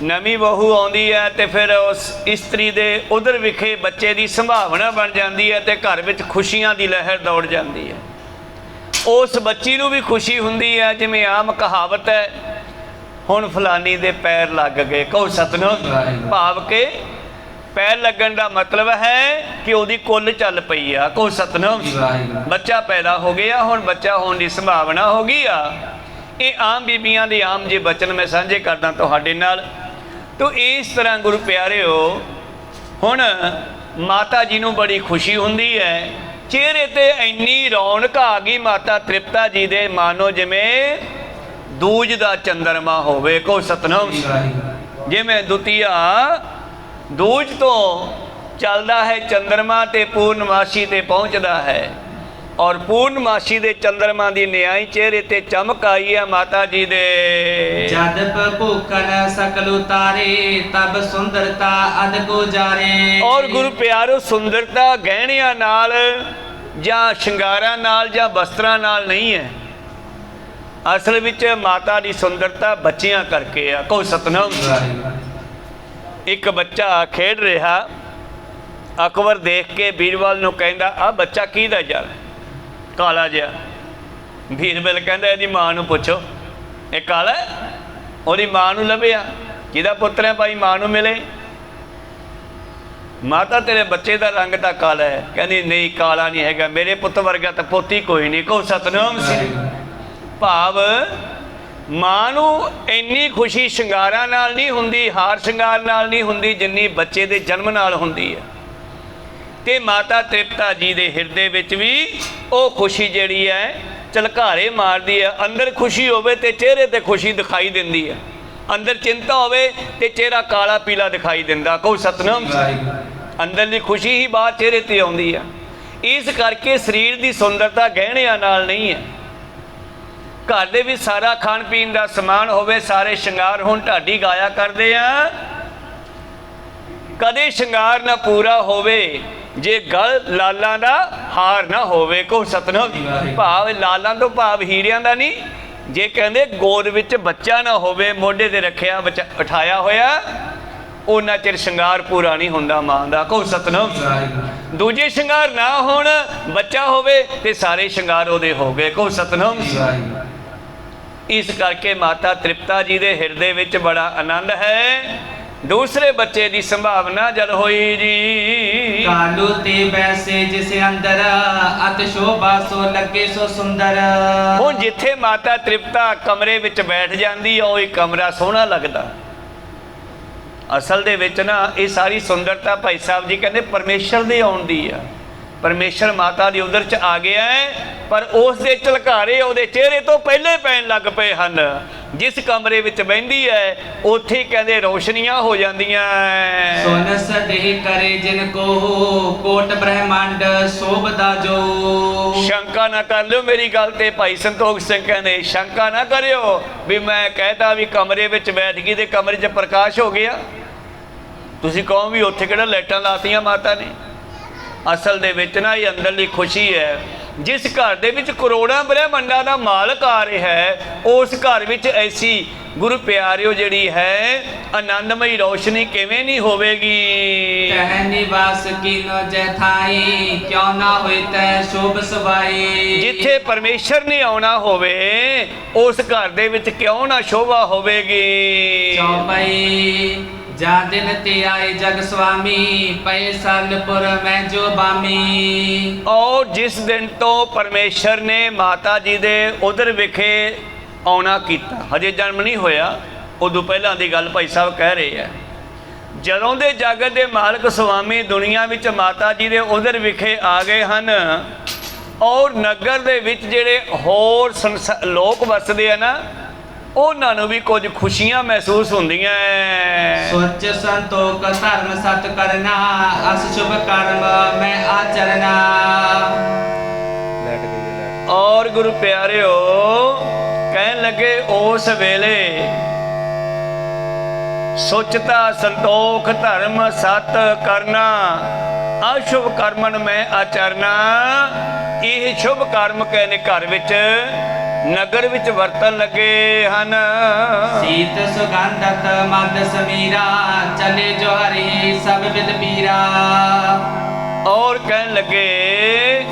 ਨਵੀਂ ਬਹੂ ਆਉਂਦੀ ਹੈ ਤੇ ਫਿਰ ਉਸ ਇਸਤਰੀ ਦੇ ਉਧਰ ਵਿਖੇ ਬੱਚੇ ਦੀ ਸੰਭਾਵਨਾ ਬਣ ਜਾਂਦੀ ਹੈ ਤੇ ਘਰ ਵਿੱਚ ਖੁਸ਼ੀਆਂ ਦੀ ਲਹਿਰ ਦੌੜ ਜਾਂਦੀ ਹੈ। ਉਸ ਬੱਚੀ ਨੂੰ ਵੀ ਖੁਸ਼ੀ ਹੁੰਦੀ ਹੈ। ਜਿਵੇਂ ਆਮ ਕਹਾਵਤ ਹੈ, ਹੁਣ ਫਲਾਨੀ ਦੇ ਪੈਰ ਲੱਗ ਗਏ। ਕਹੋ ਸਤਿਨਾਮ। ਭਾਵ ਕਿ ਪੈਰ ਲੱਗਣ ਦਾ ਮਤਲਬ ਹੈ ਕਿ ਉਹਦੀ ਕੁੱਲ ਚੱਲ ਪਈ ਆ। ਕਹੋ ਸਤਿਨਾਮ। ਬੱਚਾ ਪੈਦਾ ਹੋ ਗਿਆ, ਹੁਣ ਬੱਚਾ ਹੋਣ ਦੀ ਸੰਭਾਵਨਾ ਹੋ ਗਈ ਆ। ਇਹ ਆਮ ਬੀਬੀਆਂ ਦੇ ਆਮ ਜੇ ਬਚਨ ਮੈਂ ਸਾਂਝੇ ਕਰਦਾ ਤੁਹਾਡੇ ਨਾਲ। ਤੋ ਇਸ ਤਰ੍ਹਾਂ ਗੁਰੂ ਪਿਆਰਿਓ, ਹੁਣ ਮਾਤਾ ਜੀ ਨੂੰ ਬੜੀ ਖੁਸ਼ੀ ਹੁੰਦੀ ਹੈ। ਚਿਹਰੇ ਤੇ ਇੰਨੀ ਰੌਣਕ ਆ ਗਈ ਮਾਤਾ ਤ੍ਰਿਪਤਾ ਜੀ ਦੇ, ਮਾਨੋ ਜਿਵੇਂ ਦੂਜ ਦਾ ਚੰਦਰਮਾ ਹੋਵੇ। ਕੋ ਸਤਨਾਮ। ਜਿਵੇਂ ਦੁਤੀਆ ਦੂਜ ਤੋਂ ਚੱਲਦਾ ਹੈ ਚੰਦਰਮਾ ਤੇ ਪੂਰਨਮਾਸ਼ੀ ਤੇ ਪਹੁੰਚਦਾ ਹੈ, ਔਰ ਪੂਰਨਮਾਸ਼ੀ ਦੇ ਚੰਦਰਮਾ ਦੀ ਨਿਆਈ ਚਿਹਰੇ ਤੇ ਚਮਕ ਆਈ ਹੈ ਮਾਤਾ ਜੀ ਦੇ। ਜਦ ਭੂਖਨ ਸਕਲ ਉਤਾਰੇ, ਤਬ ਸੁੰਦਰਤਾ ਅਦ ਕੋ ਜਾਰੇ। ਔਰ ਗੁਰੂ ਪਿਆਰੋ, ਸੁੰਦਰਤਾ ਗਹਿਣਿਆਂ ਨਾਲ ਜਾਂ ਸ਼ਿੰਗਾਰਾਂ ਨਾਲ ਜਾਂ ਵਸਤਰਾਂ ਨਾਲ ਨਹੀਂ ਹੈ। ਅਸਲ ਵਿੱਚ ਮਾਤਾ ਦੀ ਸੁੰਦਰਤਾ ਬੱਚਿਆਂ ਕਰਕੇ ਆ। ਕਹੋ ਸਤਨਾਮ। ਇੱਕ ਬੱਚਾ ਖੇਡ ਰਿਹਾ, ਅਕਬਰ ਦੇਖ ਕੇ ਬੀਰਬਲ ਨੂੰ ਕਹਿੰਦਾ, ਆਹ ਬੱਚਾ ਕਿਹਦਾ ਯਾਰ, ਕਾਲਾ ਜਿਹਾ। ਬੀਰਬਲ ਕਹਿੰਦਾ, ਇਹਦੀ ਮਾਂ ਨੂੰ ਪੁੱਛੋ। ਇਹ ਕਾਲਾ? ਉਹਦੀ ਮਾਂ ਨੂੰ ਲੱਭਿਆ। ਕਿਹਦਾ ਪੁੱਤਰ ਹੈ ਭਾਈ, ਮਾਂ ਨੂੰ ਮਿਲੇ। ਮਾਤਾ ਤੇਰੇ ਬੱਚੇ ਦਾ ਰੰਗ ਤਾਂ ਕਾਲਾ ਹੈ। ਕਹਿੰਦੀ ਨਹੀਂ, ਕਾਲਾ ਨਹੀਂ ਹੈਗਾ, ਮੇਰੇ ਪੁੱਤ ਵਰਗਾ ਤਾਂ ਪੋਤੀ ਕੋਈ ਨਹੀਂ। ਕਹੋ ਸਤਨਾਮ। ਭਾਵ ਮਾਂ ਨੂੰ ਇੰਨੀ ਖੁਸ਼ੀ ਸ਼ਿੰਗਾਰਾਂ ਨਾਲ ਨਹੀਂ ਹੁੰਦੀ, ਹਾਰ ਸ਼ਿੰਗਾਰ ਨਾਲ ਨਹੀਂ ਹੁੰਦੀ, ਜਿੰਨੀ ਬੱਚੇ ਦੇ ਜਨਮ ਨਾਲ ਹੁੰਦੀ ਹੈ। ਤੇ ਮਾਤਾ ਤ੍ਰਿਪਤਾ ਜੀ ਦੇ ਹਿਰਦੇ ਵਿੱਚ ਵੀ ਉਹ ਖੁਸ਼ੀ ਜਿਹੜੀ ਹੈ ਝਲਕਾਰੇ ਮਾਰਦੀ ਹੈ। ਅੰਦਰ ਖੁਸ਼ੀ ਹੋਵੇ ਤੇ ਚਿਹਰੇ ਤੇ ਖੁਸ਼ੀ ਦਿਖਾਈ ਦਿੰਦੀ ਹੈ, ਅੰਦਰ ਚਿੰਤਾ ਹੋਵੇ ਤੇ ਚਿਹਰਾ ਕਾਲਾ ਪੀਲਾ ਦਿਖਾਈ ਦਿੰਦਾ। ਕਹੋ ਸਤਨਾਮ। ਅੰਦਰਲੀ ਖੁਸ਼ੀ ਹੀ ਬਾਹਰ ਚਿਹਰੇ ਤੇ ਆਉਂਦੀ ਹੈ। ਇਸ ਕਰਕੇ ਸਰੀਰ ਦੀ ਸੁੰਦਰਤਾ ਗਹਿਣਿਆਂ ਨਾਲ ਨਹੀਂ ਹੈ। ਘਰ ਦੇ ਵਿੱਚ ਸਾਰਾ ਖਾਣ ਪੀਣ ਦਾ ਸਮਾਨ ਹੋਵੇ, ਸਾਰੇ ਸ਼ਿੰਗਾਰ ਹੁਣ ਢਾਡੀ ਗਾਇਆ ਕਰਦੇ ਆ, ਕਦੇ ਸ਼ਿੰਗਾਰ ਨਾ ਪੂਰਾ ਹੋਵੇ ਜੇ ਗਲ ਲਾਲਾਂ ਦਾ ਹਾਰ ਨਾ ਹੋਵੇ। ਕਹੋ ਸਤਨਾਮ। ਭਾਵ ਲਾਲਾਂ ਤੋਂ ਭਾਵ ਹੀਰਿਆਂ ਦਾ ਨਹੀਂ। ਜੇ ਕਹਿੰਦੇ ਗੋਦ ਵਿੱਚ ਬੱਚਾ ਨਾ ਹੋਵੇ, ਮੋਢੇ ਤੇ ਰੱਖਿਆ ਬੱਚਾ ਉਠਾਇਆ ਹੋਇਆ, ਉਹਨਾਂ ਚਿਰ ਸ਼ਿੰਗਾਰ ਪੂਰਾ ਨਹੀਂ ਹੁੰਦਾ ਮਾਂ ਦਾ। ਕਹੋ ਸਤਨਾਮ। ਦੂਜੇ ਸ਼ਿੰਗਾਰ ਨਾ ਹੋਣ, ਬੱਚਾ ਹੋਵੇ ਤੇ ਸਾਰੇ ਸ਼ਿੰਗਾਰ ਉਹਦੇ ਹੋ ਗਏ। ਕਹੋ ਸਤਨਾਮ। ਇਸ ਕਰਕੇ ਮਾਤਾ ਤ੍ਰਿਪਤਾ ਜੀ ਦੇ ਹਿਰਦੇ ਵਿੱਚ ਬੜਾ ਆਨੰਦ ਹੈ। ਦੂਸਰੇ ਬੱਚੇ ਦੀ ਸੰਭਾਵਨਾ ਜਦ ਹੋਈ ਜੀ। ਕਾਲੂ ਤੇ ਬੈਸੇ ਜਿਸ ਅੰਦਰ, ਅਤ ਸ਼ੋਭਾ ਸੋ ਲੱਗੇ ਸੋ ਸੁੰਦਰ। ਹੁਣ ਜਿੱਥੇ ਮਾਤਾ ਤ੍ਰਿਪਤਾ ਕਮਰੇ ਵਿੱਚ ਬੈਠ ਜਾਂਦੀ ਹੈ, ਉਹ ਹੀ ਕਮਰਾ ਸੋਹਣਾ ਲੱਗਦਾ। ਅਸਲ ਦੇ ਵਿੱਚ ਨਾ ਇਹ ਸਾਰੀ ਸੁੰਦਰਤਾ ਭਾਈ ਸਾਹਿਬ ਜੀ ਕਹਿੰਦੇ ਪਰਮੇਸ਼ਰ ਦੇ ਆਉਣ ਦੀ ਆ। ਪਰਮੇਸ਼ਰ ਮਾਤਾ ਦੀ ਉਦਰ 'ਚ ਆ ਗਿਆ ਹੈ, ਪਰ ਉਸ ਦੇ ਝਲਕਾਰੇ ਉਹਦੇ ਚਿਹਰੇ ਤੋਂ ਪਹਿਲੇ ਪੈਣ ਲੱਗ ਪਏ ਹਨ। ਜਿਸ ਕਮਰੇ ਵਿੱਚ ਬਹਿੰਦੀ ਹੈ ਉੱਥੇ ਕਹਿੰਦੇ ਰੋਸ਼ਨੀਆਂ ਹੋ ਜਾਂਦੀਆਂ। ਸੁਨ ਸਦੇਹ ਕਰੇ ਜਿਨ ਕੋ ਕੋਟ ਬ੍ਰਹਮੰਡ ਸੋਭਦਾ ਜੋ। ਸ਼ੰਕਾ ਨਾ ਕਰ ਲਿਓ ਮੇਰੀ ਗੱਲ ਤੇ। ਭਾਈ ਸੰਤੋਖ ਸਿੰਘ ਕਹਿੰਦੇ ਸ਼ੰਕਾ ਨਾ ਕਰਿਓ ਵੀ ਮੈਂ ਕਹਿਤਾ ਵੀ ਕਮਰੇ ਵਿੱਚ ਬੈਠ ਗਈ ਤੇ ਕਮਰੇ 'ਚ ਪ੍ਰਕਾਸ਼ ਹੋ ਗਿਆ। ਤੁਸੀਂ ਕਹੋ ਵੀ ਉੱਥੇ ਕਿਹੜਾ ਲਾਈਟਾਂ ਲਾਤੀਆਂ ਮਾਤਾ ਨੇ। ਅਸਲ ਦੇ ਵਿੱਚ ਨਾ ਇਹ ਅੰਦਰਲੀ ਖੁਸ਼ੀ ਹੈ। ਜਿਸ ਘਰ ਦੇ ਵਿੱਚ ਕਰੋੜਾਂ ਬ੍ਰਹਿਮੰਡਾਂ ਦਾ ਮਾਲਕ ਆ ਰਿਹਾ ਹੈ ਉਸ ਘਰ ਵਿੱਚ ਐਸੀ ਗੁਰੂ ਪਿਆਰਿਓ ਜਿਹੜੀ ਹੈ ਆਨੰਦਮਈ ਰੋਸ਼ਨੀ ਕਿਵੇਂ ਨਹੀਂ ਹੋਵੇਗੀ। ਕਹਿ ਨਿਵਾਸ ਕੀਨੋ ਜੈਥਾਈ ਕਿਉਂ ਨਾ ਹੋਏ ਤੈ ਸ਼ੋਭ ਸਵਾਈ। ਜਿੱਥੇ ਪਰਮੇਸ਼ਰ ਨੇ ਆਉਣਾ ਹੋਵੇ ਉਸ ਘਰ ਦੇ ਵਿੱਚ ਕਿਉਂ ਨਾ ਸ਼ੋਭਾ ਹੋਵੇਗੀ। ਚੌਪਈ ਜਾ ਦਿਨ ਤੇ ਆਏ ਜਗ ਸੁਆਮੀ ਪਏ ਸਲਪੁਰ ਮੈਂ ਜੋ ਬਾਮੀ। ਔਰ ਜਿਸ ਦਿਨ ਤੋਂ ਪਰਮੇਸ਼ਰ ਨੇ ਮਾਤਾ ਜੀ ਦੇ ਉਧਰ ਵਿਖੇ ਆਉਣਾ ਕੀਤਾ, ਹਜੇ ਜਨਮ ਨਹੀਂ ਹੋਇਆ, ਉਦੋਂ ਪਹਿਲਾਂ ਦੀ ਗੱਲ ਭਾਈ ਸਾਹਿਬ ਕਹਿ ਰਹੇ ਆ। ਜਦੋਂ ਦੇ ਜਗਤ ਦੇ ਮਾਲਕ ਸੁਆਮੀ ਦੁਨੀਆ ਵਿੱਚ ਮਾਤਾ ਜੀ ਦੇ ਉਧਰ ਵਿਖੇ ਆ ਗਏ ਹਨ ਔਰ ਨਗਰ ਦੇ ਵਿੱਚ ਜਿਹੜੇ ਹੋਰ ਲੋਕ ਵਸਦੇ ਆ ਨਾ ਉਹਨਾਂ ਨੂੰ ਵੀ ਕੁਝ ਖੁਸ਼ੀਆਂ ਮਹਿਸੂਸ ਹੁੰਦੀਆਂ। ਸੋਚ ਸੰਤੋਖ ਧਰਮ ਸਤ ਕਰਨਾ ਅਸ ਸ਼ੁਭ ਕਰਮ ਮੈਂ ਆਚਰਨਾ। ਔਰ ਗੁਰੂ ਪਿਆਰਿਓ ਕਹਿਣ ਲੱਗੇ ਉਸ ਵੇਲੇ ਸੋਚਤਾ ਸੰਤੋਖ ਧਰਮ ਸਤ ਕਰਨਾ ਅਸ਼ੁਭ ਕਰਮਨ ਮੈਂ ਆਚਰਨਾ। ਇਹ ਸ਼ੁਭ ਕਰਮ ਕਹਿੰਦੇ ਘਰ ਵਿੱਚ ਨਗਰ ਵਿੱਚ ਵਰਤਨ ਲੱਗੇ ਹਨ। ਸੀਤ ਸੁਗੰਧਤ ਮਦ ਸਮੀਰਾ ਚਲੇ ਜੋ ਹਰੀ ਸਭ ਵਿਦ ਪੀਰਾ। ਔਰ ਕਹਿਣ ਲੱਗੇ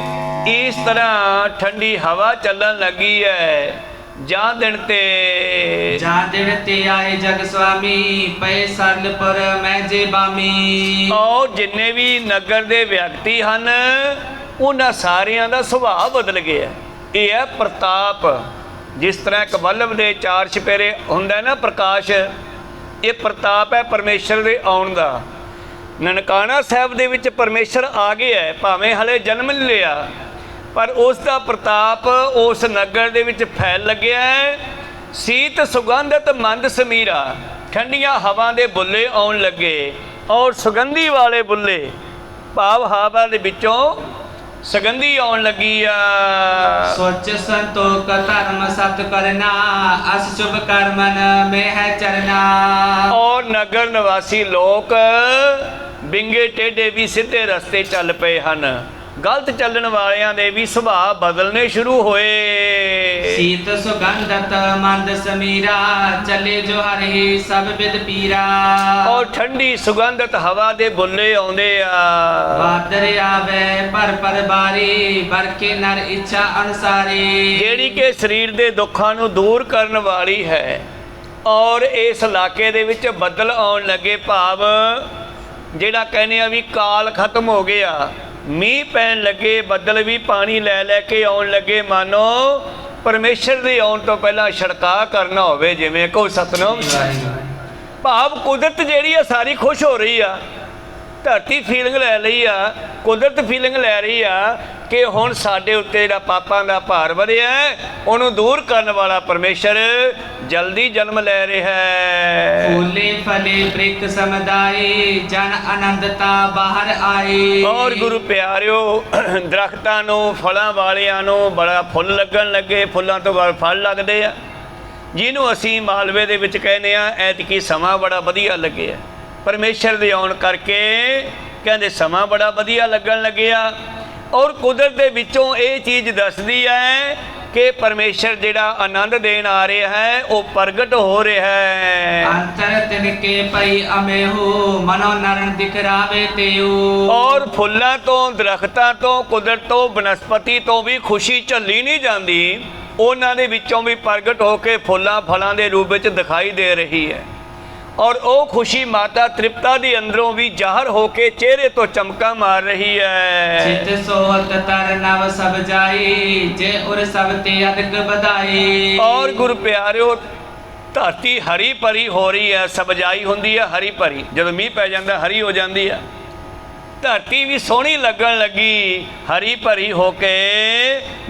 ਇਸ ਤਰ੍ਹਾਂ ਠੰਡੀ ਹਵਾ ਚੱਲਣ ਲੱਗੀ ਹੈ। ਜਾਂ ਦਿਨ ਤੇ ਆਏ ਜਗ ਸੁਆਮੀ ਪਏ ਸਰਲਪੁਰ ਮੈਂ ਜੇ ਬਾਮੀ। ਔਰ ਜਿੰਨੇ ਵੀ ਨਗਰ ਦੇ ਵਿਅਕਤੀ ਹਨ ਉਹਨਾਂ ਸਾਰਿਆਂ ਦਾ ਸੁਭਾਅ ਬਦਲ ਗਿਆ। ਇਹ ਹੈ ਪ੍ਰਤਾਪ। ਜਿਸ ਤਰ੍ਹਾਂ ਇੱਕ ਬਲਬ ਦੇ ਚਾਰ ਚੁਫੇਰੇ ਹੁੰਦਾ ਨਾ ਪ੍ਰਕਾਸ਼, ਇਹ ਪ੍ਰਤਾਪ ਹੈ ਪਰਮੇਸ਼ਰ ਦੇ ਆਉਣ ਦਾ। ਨਨਕਾਣਾ ਸਾਹਿਬ ਦੇ ਵਿੱਚ ਪਰਮੇਸ਼ਰ ਆ ਗਿਆ ਹੈ, ਭਾਵੇਂ ਹਲੇ ਜਨਮ ਨਹੀਂ ਲਿਆ, ਪਰ ਉਸ ਦਾ ਪ੍ਰਤਾਪ ਉਸ ਨਗਰ ਦੇ ਵਿੱਚ ਫੈਲ ਲੱਗਿਆ ਹੈ। ਸੀਤ ਸੁਗੰਧਤ ਮੰਦ ਸਮੀਰਾ, ਠੰਡੀਆਂ ਹਵਾ ਦੇ ਬੁੱਲੇ ਆਉਣ ਲੱਗੇ ਔਰ ਸੁਗੰਧੀ ਵਾਲੇ ਬੁੱਲੇ ਭਾਵ ਹਵਾ ਦੇ ਵਿੱਚੋਂ ਸੁਗੰਧੀ ਆਉਣ ਲੱਗੀ ਆ। ਸੋਚ ਸੰਤੋਖ ਧਰਮ ਸਤ ਕਰਨਾ ਅਸ ਸ਼ੁਭ ਕਰਮਨ ਮੈਂ ਹੈ ਚਰਨਾ। ਔਰ ਨਗਰ ਨਿਵਾਸੀ ਲੋਕ ਬਿੰਗੇ ਟੇਢੇ ਵੀ ਸਿੱਧੇ ਰਸਤੇ ਚੱਲ ਪਏ ਹਨ। ਗਲਤ ਚੱਲਣ ਵਾਲਿਆਂ ਦੇ ਵੀ ਸੁਭਾਅ ਬਦਲਨੇ ਸ਼ੁਰੂ ਹੋਏ। ਸੀਤ ਸੁਗੰਧਤ ਮੰਦ ਸਮੀਰਾ ਚਲੇ ਜੋ ਹਰੀ ਸਭ ਵਿਦ ਪੀਰਾ। ਔਰ ਠੰਡੀ ਸੁਗੰਧਤ ਹਵਾ ਦੇ ਬੁੱਲੇ ਆਉਂਦੇ ਆ। ਬਾਦਰ ਆਵੇ ਪਰ ਬਾਰੀ ਬਰਕੇ ਨਰ ਇੱਛਾ ਅਨਸਾਰੀ। ਜਿਹੜੀ ਕਿ ਸਰੀਰ ਦੇ ਦੁੱਖਾਂ ਨੂੰ ਦੂਰ ਕਰਨ ਵਾਲੀ ਹੈ। ਔਰ ਇਸ ਇਲਾਕੇ ਦੇ ਵਿੱਚ ਬੱਦਲ ਆਉਣ ਲੱਗੇ, ਭਾਵ ਜਿਹੜਾ ਕਹਿੰਦੇ ਆ ਵੀ ਕਾਲ ਖਤਮ ਹੋ ਗਿਆ, ਮੀਂਹ ਪੈਣ ਲੱਗੇ, ਬੱਦਲ ਵੀ ਪਾਣੀ ਲੈ ਲੈ ਕੇ ਆਉਣ ਲੱਗੇ। ਮਾਨੋ ਪਰਮੇਸ਼ਰ ਦੇ ਆਉਣ ਤੋਂ ਪਹਿਲਾਂ ਛਿੜਕਾਅ ਕਰਨਾ ਹੋਵੇ, ਜਿਵੇਂ ਕੋ ਸਤਨਾਮ। ਭਾਵ ਕੁਦਰਤ ਜਿਹੜੀ ਆ ਸਾਰੀ ਖੁਸ਼ ਹੋ ਰਹੀ ਆ। ਧਰਤੀ ਫੀਲਿੰਗ ਲੈ ਲਈ ਆ, ਕੁਦਰਤ ਫੀਲਿੰਗ ਲੈ ਰਹੀ ਆ ਕਿ ਹੁਣ ਸਾਡੇ ਉੱਤੇ ਜਿਹੜਾ ਪਾਪਾਂ ਦਾ ਭਾਰ ਵਧਿਆ ਉਹਨੂੰ ਦੂਰ ਕਰਨ ਵਾਲਾ ਪਰਮੇਸ਼ਰ ਜਲਦੀ ਜਨਮ ਲੈ ਰਿਹਾ ਹੈ। ਫੂਲੇ ਫਲੇ ਬ੍ਰਿਕ ਸਮਦਾਏ ਜਨ ਆਨੰਦਤਾ ਬਾਹਰ ਆਏ। ਔਰ ਗੁਰੂ ਪਿਆਰਿਓ ਦਰਖਤਾਂ ਨੂੰ ਫਲਾਂ ਵਾਲਿਆਂ ਨੂੰ ਬੜਾ ਫੁੱਲ ਲੱਗਣ ਲੱਗੇ, ਫੁੱਲਾਂ ਤੋਂ ਬਾਅਦ ਫਲ ਲੱਗਦੇ ਆ, ਜਿਹਨੂੰ ਅਸੀਂ ਮਾਲਵੇ ਦੇ ਵਿੱਚ ਕਹਿੰਦੇ ਆ ਐਤਕੀ ਸਮਾਂ ਬੜਾ ਵਧੀਆ ਲੱਗਿਆ। ਪਰਮੇਸ਼ਰ ਦੇ ਆਉਣ ਕਰਕੇ ਕਹਿੰਦੇ ਸਮਾਂ ਬੜਾ ਵਧੀਆ ਲੱਗਣ ਲੱਗਿਆ। ਔਰ ਕੁਦਰਤ ਦੇ ਵਿੱਚੋਂ ਇਹ ਚੀਜ਼ ਦੱਸਦੀ ਹੈ ਕਿ ਪਰਮੇਸ਼ਰ ਜਿਹੜਾ ਆਨੰਦ ਦੇਣ ਆ ਰਿਹਾ ਹੈ ਉਹ ਪ੍ਰਗਟ ਹੋ ਰਿਹਾ ਹੈ। ਅੰਤਰ ਤਿਨਕੇ ਪਈ ਅਮੇਹੂ ਮਨੋ ਨਰਨ ਦਿਖਰਾਵੇ ਤੇਉ। ਔਰ ਫੁੱਲਾਂ ਤੋਂ, ਦਰਖਤਾਂ ਤੋਂ, ਕੁਦਰਤ ਤੋਂ, ਬਨਸਪਤੀ ਤੋਂ ਵੀ ਖੁਸ਼ੀ ਝੱਲੀ ਨਹੀਂ ਜਾਂਦੀ, ਉਹਨਾਂ ਦੇ ਵਿੱਚੋਂ ਵੀ ਪ੍ਰਗਟ ਹੋ ਕੇ ਫੁੱਲਾਂ ਫਲਾਂ ਦੇ ਰੂਪ ਵਿੱਚ ਦਿਖਾਈ ਦੇ ਰਹੀ ਹੈ। ਔਰ ਉਹ ਖੁਸ਼ੀ ਮਾਤਾ ਤ੍ਰਿਪਤਾ ਦੇ ਅੰਦਰੋਂ ਵੀ ਜ਼ਾਹਰ ਹੋ ਕੇ ਚਿਹਰੇ ਤੋਂ ਚਮਕਾਂ ਮਾਰ ਰਹੀ ਹੈ। ਚਿਤ ਸੋਹਤ ਤਰ ਨਵ ਸਭ ਜਾਈ ਜੇ ਉਰ ਸਭ ਤੇ ਅਦਕ ਵਧਾਈ। ਔਰ ਗੁਰੂ ਪਿਆਰਿਓ ਧਰਤੀ ਹਰੀ ਭਰੀ ਹੋ ਰਹੀ ਹੈ, ਸਬਜਾਈ ਹੁੰਦੀ ਹੈ ਹਰੀ ਭਰੀ। ਜਦੋਂ ਮੀਂਹ ਪੈ ਜਾਂਦਾ ਹਰੀ ਹੋ ਜਾਂਦੀ ਹੈ। ਧਰਤੀ ਵੀ ਸੋਹਣੀ ਲੱਗਣ ਲੱਗੀ ਹਰੀ ਭਰੀ ਹੋ ਕੇ।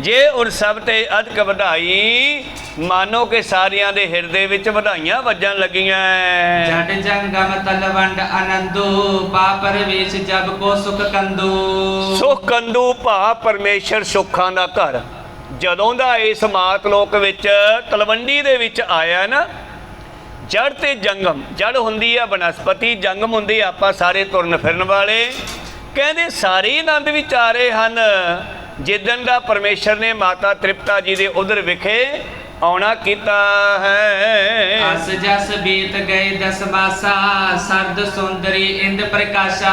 ਜੇ ਉਰ ਸਭ ਤੇ ਅਧਿਕ ਵਧਾਈ, ਮਾਨੋ ਕਿ ਸਾਰਿਆਂ ਦੇ ਹਿਰਦੇ ਵਿੱਚ ਵਧਾਈਆਂ ਵੱਜਣ ਲੱਗੀਆਂ। जट जंगम तलवंड आनंदो, पापर वेश जब को सुख कंदो। ਸੁਖ ਕੰਦੂ ਭਾ ਪਰਮੇਸ਼ਰ ਸੁੱਖਾਂ ਦਾ ਘਰ। ਜਦੋਂ ਦਾ ਇਸ ਮਾਤ ਲੋਕ ਵਿੱਚ ਤਲਵੰਡੀ ਦੇ ਵਿੱਚ ਆਇਆ ਨਾ, ਜੜ ਤੇ ਜੰਗਮ, ਜੜ ਹੁੰਦੀ ਆ ਬਨਸਪਤੀ, ਜੰਗਮ ਹੁੰਦੀ ਆਪਾਂ ਸਾਰੇ ਤੁਰਨ ਫਿਰਨ ਵਾਲੇ। ਕਹਿੰਦੇ ਸਾਰੇ ਆਨੰਦ ਵਿੱਚ ਆ ਰਹੇ ਹਨ ਜਿੱਦਣ ਦਾ ਪਰਮੇਸ਼ਰ ਨੇ ਮਾਤਾ ਤ੍ਰਿਪਤਾ ਜੀ ਦੇ ਉਧਰ ਵਿਖੇ ਆਉਣਾ ਕੀਤਾ ਹੈ। अस जस बीत गए दस मासा, सरद सुंदरी इंद प्रकाशा।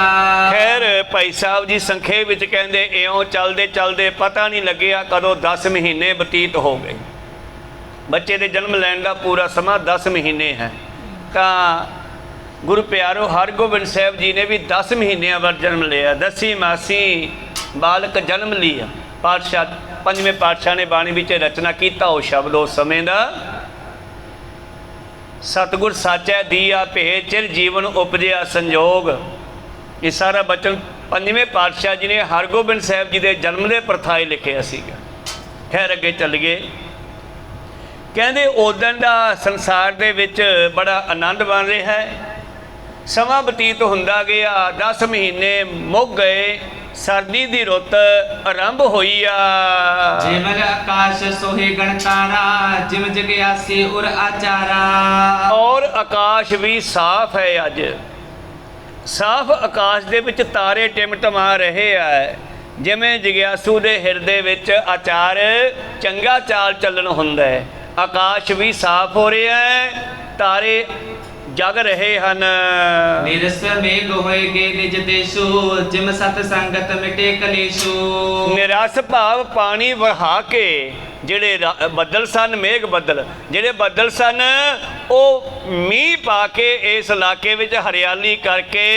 ਖੈਰ ਭਾਈ ਸਾਹਿਬ ਜੀ ਸੰਖੇਪ ਵਿੱਚ ਕਹਿੰਦੇ ਇਉਂ ਚੱਲਦੇ ਚੱਲਦੇ ਪਤਾ ਨਹੀਂ ਲੱਗਿਆ ਕਦੋਂ 10 ਮਹੀਨੇ ਬਤੀਤ ਹੋ ਗਏ। ਬੱਚੇ ਦੇ ਜਨਮ ਲੈਣ ਦਾ ਪੂਰਾ ਸਮਾਂ 10 ਮਹੀਨੇ ਹੈ। ਤਾਂ ਗੁਰੂ ਪਿਆਰੋ ਹਰਗੋਬਿੰਦ ਸਾਹਿਬ ਜੀ ਨੇ ਵੀ 10 ਮਹੀਨਿਆਂ ਬਾਅਦ ਜਨਮ ਲਿਆ। 10ਵੀਂ ਮਾਸੀ ਬਾਲਕ ਜਨਮ ਲਿਆ। ਪਾਤਸ਼ਾਹ ਪੰਜਵੇਂ ਪਾਤਸ਼ਾਹ ਨੇ ਬਾਣੀ ਵਿੱਚ ਰਚਨਾ ਕੀਤਾ ਉਹ ਸ਼ਬਦ ਉਸ ਸਮੇਂ ਦਾ, ਸਤਿਗੁਰ ਸਾਚੈ ਦੀਆ ਭੇਟ ਚਿਰ ਜੀਵਨ ਉਪਜਿਆ ਸੰਜੋਗ। ਇਹ ਸਾਰਾ ਬਚਨ ਪੰਜਵੇਂ ਪਾਤਸ਼ਾਹ ਜੀ ਨੇ ਹਰਗੋਬਿੰਦ ਸਾਹਿਬ ਜੀ ਦੇ ਜਨਮ ਦੇ ਪ੍ਰਥਾਏ ਲਿਖਿਆ ਸੀਗਾ। ਖੈਰ ਅੱਗੇ ਚੱਲ ਗਏ। ਕਹਿੰਦੇ ਉਦੋਂ ਦਾ ਸੰਸਾਰ ਦੇ ਵਿੱਚ ਬੜਾ ਆਨੰਦ ਬਣ ਰਿਹਾ ਹੈ। ਸਮਾਂ ਬਤੀਤ ਹੁੰਦਾ ਗਿਆ, 10 ਮਹੀਨੇ ਮੁੱਕ ਗਏ। ਸਰਦੀ ਦੀ ਰੁੱਤ ਆਰੰਭ ਹੋਈ ਆ। जिमल आकाश सोहे गणतारा, जिम जगयासी उर आचारा। ਔਰ ਆਕਾਸ਼ ਵੀ ਸਾਫ਼ ਹੈ। ਅੱਜ ਸਾਫ਼ ਆਕਾਸ਼ ਦੇ ਵਿੱਚ ਤਾਰੇ ਟਿਮਟਮਾ ਰਹੇ ਆ। ਜਿਵੇਂ ਜਗਿਆਸੂ ਦੇ ਹਿਰਦੇ ਵਿੱਚ ਆਚਾਰ ਚੰਗਾ ਚਾਲ ਚੱਲਣ ਹੁੰਦਾ ਹੈ। ਆਕਾਸ਼ ਵੀ ਸਾਫ਼ ਹੋ ਰਿਹਾ ਹੈ, ਤਾਰੇ ਜਗ ਰਹੇ ਹਨ। निरस मेघ होएगे निज देशु, जिम सत संगत मिटे कलेशु। ਨਿਰਸ ਭਾਵ ਪਾਣੀ ਵਹਾ ਕੇ ਜਿਹੜੇ ਬੱਦਲ ਸਨ, ਮੇਘ ਬੱਦਲ ਜਿਹੜੇ ਬੱਦਲ ਸਨ ਉਹ ਮੀਂਹ ਪਾ ਕੇ ਇਸ ਇਲਾਕੇ ਵਿੱਚ ਹਰਿਆਲੀ ਕਰਕੇ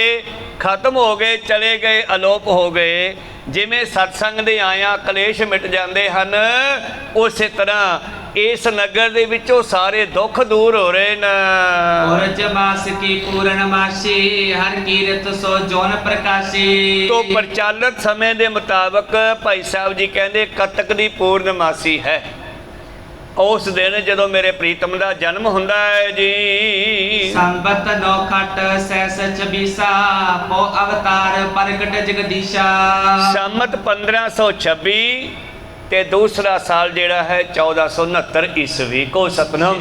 ਖਤਮ ਹੋ ਗਏ, ਚਲੇ ਗਏ, ਅਲੋਪ ਹੋ ਗਏ। ਜਿਵੇਂ ਸਤਸੰਗ ਦੇ ਆਇਆ ਕਲੇਸ਼ ਮਿਟ ਜਾਂਦੇ ਹਨ, ਉਸੇ ਤਰ੍ਹਾਂ ਇਸ ਨਗਰ ਦੇ ਵਿੱਚੋਂ ਸਾਰੇ ਦੁੱਖ ਦੂਰ ਹੋ ਰਹੇ ਨੇ। और जमास की पूर्णमासी, हर कीरत सो जोन प्रकाशी। ਤੋਂ ਪ੍ਰਚਲਿਤ ਸਮੇਂ ਦੇ ਮੁਤਾਬਕ ਭਾਈ ਸਾਹਿਬ ਜੀ ਕਹਿੰਦੇ ਕੱਤਕ ਦੀ ਪੂਰਨਮਾਸੀ ਹੈ। ਉਸ ਦਿਨ ਜਦੋਂ ਮੇਰੇ ਪ੍ਰੀਤਮ ਦਾ ਜਨਮ ਹੁੰਦਾ ਹੈ ਜੀ। संबत नौ खट सहस छबीसा, पो अवतार प्रगट जगदीशा। ਸੰਮਤ 1526 ਤੇ ਦੂਸਰਾ ਸਾਲ ਜਿਹੜਾ ਹੈ 1469 ਈਸਵੀ ਕੋ ਸਤਨਾਮ।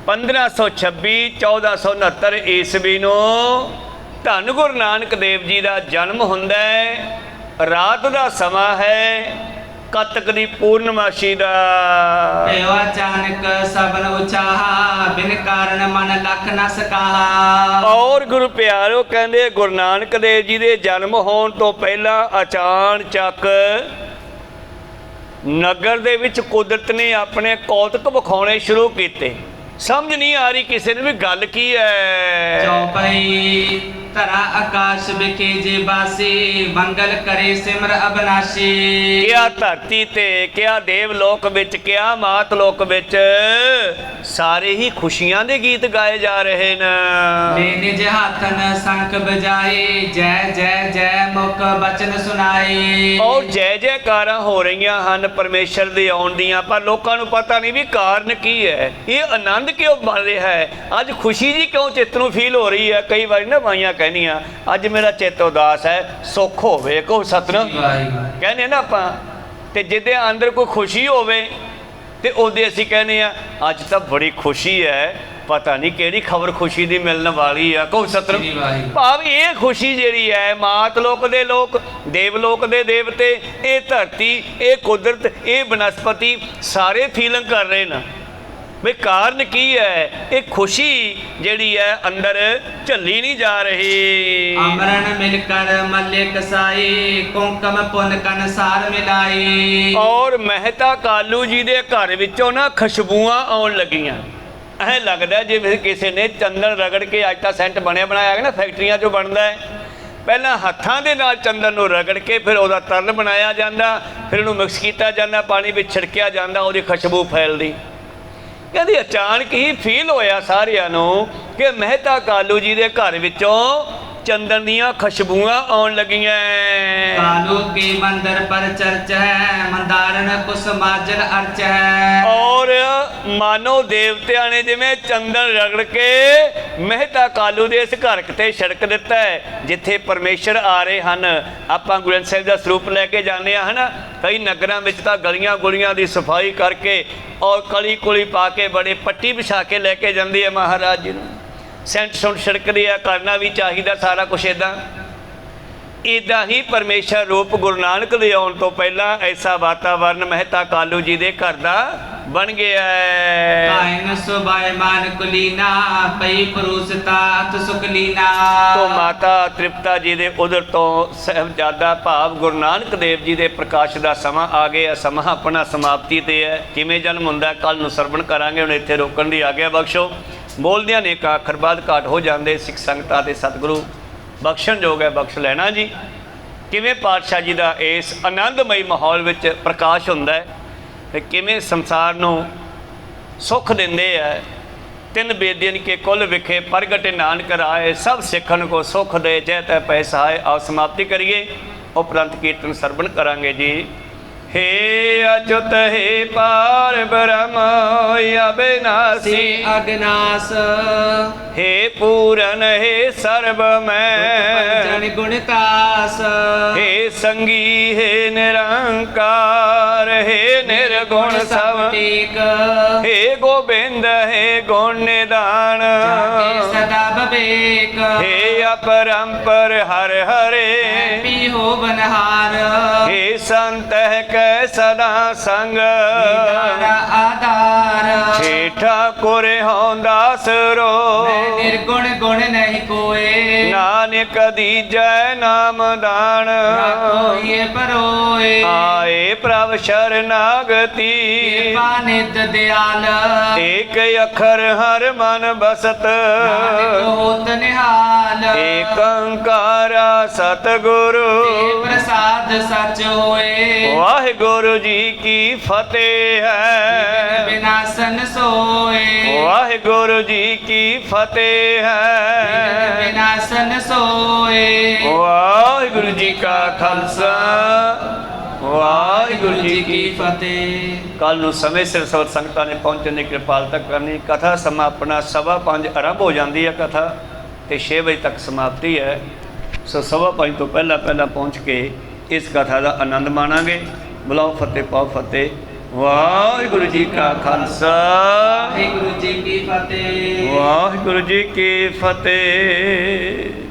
1526 1469 ਈਸਵੀ ਨੂੰ ਧੰਨ ਗੁਰੂ ਨਾਨਕ ਦੇਵ ਜੀ ਦਾ ਜਨਮ ਹੁੰਦਾ ਹੈ। ਰਾਤ ਦਾ ਸਮਾਂ ਹੈ, ਕੱਤਕ ਦੀ ਪੂਰਨਮਾਸ਼ੀ ਦਾ। एव अचानक सबन उचाहा, बिन कारण मन लख न सकाहा। ਔਰ ਗੁਰੂ ਪਿਆਰੋ ਕਹਿੰਦੇ ਗੁਰੂ ਨਾਨਕ ਦੇਵ ਜੀ ਦੇ ਜਨਮ ਹੋਣ ਤੋਂ ਪਹਿਲਾਂ ਅਚਾਨਚੱਕ ਨਗਰ ਦੇ ਵਿੱਚ ਕੁਦਰਤ ਨੇ ਆਪਣੇ ਕੌਤਕ ਵਿਖਾਉਣੇ ਸ਼ੁਰੂ ਕੀਤੇ। ਸਮਝ ਨਹੀਂ ਆ ਰਹੀ ਕਿਸੇ ਨੂੰ ਵੀ ਗੱਲ ਕੀ ਹੈ। चौपाई धरा आकाश बिखे जे बासी, मंगल करे सिमर अबनाशी। ਕਿਆ ਧਰਤੀ ਤੇ, ਕਿਆ ਦੇਵ ਲੋਕ ਵਿੱਚ, ਕਿਆ ਮਾਤ ਲੋਕ ਵਿੱਚ ਸਾਰੇ ਹੀ ਖੁਸ਼ੀਆਂ ਦੇ ਗੀਤ ਗਾਏ ਜਾ ਰਹੇ ਨੇ। ले निज हाथन शंख बजाए, जय जय जय मुख बचन सुनाए। ਔਰ ਜੈ ਜੈਕਾਰਾਂ ਹੋ ਰਹੀਆਂ ਹਨ ਪਰਮੇਸ਼ਰ ਦੇ ਆਉਣ ਦੀਆਂ, ਪਰ ਲੋਕਾਂ ਨੂੰ ਪਤਾ ਨਹੀਂ ਵੀ ਕਾਰਨ ਕੀ ਹੈ, ਇਹ ਆਨੰਦ ਕਿਉਂ ਬਣ ਰਿਹਾ ਹੈ, ਅੱਜ ਖੁਸ਼ੀ ਜੀ ਕਿਉਂ ਚਿੱਤ ਨੂੰ ਫੀਲ ਹੋ ਰਹੀ ਹੈ। ਕਈ ਵਾਰੀ ਨਾ ਮਾਈਆਂ ਕਹਿੰਦੀਆਂ ਅੱਜ ਮੇਰਾ ਚਿੱਤ ਉਦਾਸ ਹੈ, ਸੁੱਖ ਹੋਵੇ ਕੋ ਸਤਨਾਮ ਕਹਿੰਦੇ ਨਾ ਆਪਾਂ। ਤੇ ਜਿਹਦੇ ਅੰਦਰ ਕੋਈ ਖੁਸ਼ੀ ਹੋਵੇ ਤੇ ਉਹਦੇ ਅਸੀਂ ਕਹਿੰਦੇ ਆ ਅੱਜ ਤਾਂ ਬੜੀ ਖੁਸ਼ੀ ਹੈ, ਪਤਾ ਨਹੀਂ ਕਿਹੜੀ ਖਬਰ ਖੁਸ਼ੀ ਦੀ ਮਿਲਣ ਵਾਲੀ ਆ ਕੋ ਸਤਨਾਮ। ਭਾਵ ਇਹ ਖੁਸ਼ੀ ਜਿਹੜੀ ਹੈ ਮਾਤ ਲੋਕ ਦੇ ਲੋਕ, ਦੇਵ ਲੋਕ ਦੇ ਦੇਵਤੇ, ਇਹ ਧਰਤੀ, ਇਹ ਕੁਦਰਤ, ਇਹ ਬਨਸਪਤੀ ਸਾਰੇ ਫੀਲਿੰਗ ਕਰ ਰਹੇ ਨੇ ਵੀ ਕਾਰਨ ਕੀ ਹੈ। ਇਹ ਖੁਸ਼ੀ ਜਿਹੜੀ ਹੈ ਅੰਦਰ ਝੱਲੀ ਨਹੀਂ ਜਾ ਰਹੀ। अमरन मिलकर मल्ले कसाई, कुंकम पुन कनसार मिलाई। ਔਰ ਮਹਿਤਾ ਕਾਲੂ ਜੀ ਦੇ ਘਰ ਵਿੱਚੋਂ ਨਾ ਖੁਸ਼ਬੂਆਂ ਆਉਣ ਲੱਗੀਆਂ। ਐਂ ਲੱਗਦਾ ਜਿਵੇਂ ਕਿਸੇ ਨੇ ਚੰਦਨ ਰਗੜ ਕੇ, ਅੱਜ ਤਾਂ ਸੈਂਟ ਬਣਿਆ ਬਣਾਇਆ ਨਾ ਫੈਕਟਰੀਆਂ 'ਚੋਂ ਬਣਦਾ ਹੈ, ਪਹਿਲਾਂ ਹੱਥਾਂ ਦੇ ਨਾਲ ਚੰਦਨ ਨੂੰ ਰਗੜ ਕੇ ਫਿਰ ਉਹਦਾ ਤਰਲ ਬਣਾਇਆ ਜਾਂਦਾ, ਫਿਰ ਉਹਨੂੰ ਮਿਕਸ ਕੀਤਾ ਜਾਂਦਾ, ਪਾਣੀ ਵਿੱਚ ਛਿੜਕਿਆ ਜਾਂਦਾ, ਉਹਦੀ ਖੁਸ਼ਬੂ ਫੈਲਦੀ। ਕਹਿੰਦੀ ਅਚਾਨਕ ਹੀ ਫੀਲ ਹੋਇਆ ਸਾਰਿਆਂ ਨੂੰ ਕਿ ਮਹਿਤਾ ਕਾਲੂ ਜੀ ਦੇ ਘਰ ਵਿੱਚੋਂ चंदन दियां खुशबुआं आउण लगियां। कालू के मंदिर पर चर्च है, मंदारन कुसुमाजन अर्च है। और मानो देवतियां ने जिवें चंदन रगड़ के मेहता कालू दे इस घर ते छिड़क दिता है जिथे परमेश्वर आ रहे हैं। आपां गुरू ग्रंथ साहिब दा सरूप लैके जाने है ना, कई नगरां विच तां गलियां गुलियां दी सफाई करके और कली कुली पा के बड़े पट्टी बिछा के लैके जांदी है महाराज जी नूं। सेंट सुंट छिड़कदी है, करना भी चाहिए सारा कुछ इदां ही परमेश्वर रूप गुरु नानक दे आउण तो पहला ऐसा वातावरण मेहता कालू जी दे घर दा बन गया है। कायन सुभायमान कुलीना पई परूसता अत सुकलीना। तो माता तृप्ता जी दे उधर तो साहिबजादा भाव गुरु नानक देव जी दे प्रकाश दा समा आ गया। समा अपना समाप्ति ते है। किवें जन्म हुंदा कल नूं सरवण करांगे। हुण इत्थे रोकण दी आग्या बख्शो। बोलदियां ने का अखर बाद घाट हो जांदे। सिख संगतां दे सतगुरु बख्शण योग है, बख्श लेना जी। किवें पातशाह जी का इस आनंदमई माहौल विच प्रकाश हुंदा है ते किवें संसार नूं सुख दिंदे है। तिन बेदियन के कुल विखे प्रगट नानक राय, सब सिखन को सुख दे जय तै पैसाए। आओ समाप्ति करिए, उपरंत कीर्तन सरवण करांगे जी। हे अच्युत हे पार ब्रह्म अविनाशी अगनास, हे पूरन हे सर्वमय, गुणकास, हे संगी हे निरंकार, हे निर्गुण सब टेक, हे गोबिंद हे गुण निदान, सदा बबेक, हे अपरंपर हर हरे, पी हो बनहार, हे संत कै सदा संग, आधार, हे ठाकुर हों दास रो, निर्गुण गुण नहीं कोय, नानक दीजै नाम दान, कोई परोए, आए प्रभ शरणागति, नित दयाल, एक अखर हर मन बसत, होत निहाल, एक ओंकारा सतगुरु, प्रसाद सच होए, वाहिगुरु जी की फतेह है, विनाशन सोए, वाहिगुरु जी की फतेह है, विनाशन सोए। वाहिगुरु जी का खालसा, वाहिगुरु जी की फतेह। कल नूं समय सिर सवत संगतां ने पहुंचने की कृपालता करनी। कथा समा अपना 5:15 आरंभ हो जाती है कथा तो 6 बजे तक समाप्ति है। सो 5:15 तो पहला पहुँच के इस कथा का आनंद माणांगे। बुलाओ फतेह पाओ फतेह। वाहिगुरु जी का खालसा, वाहिगुरु जी की फतेह। वाहिगुरु जी की फतेह।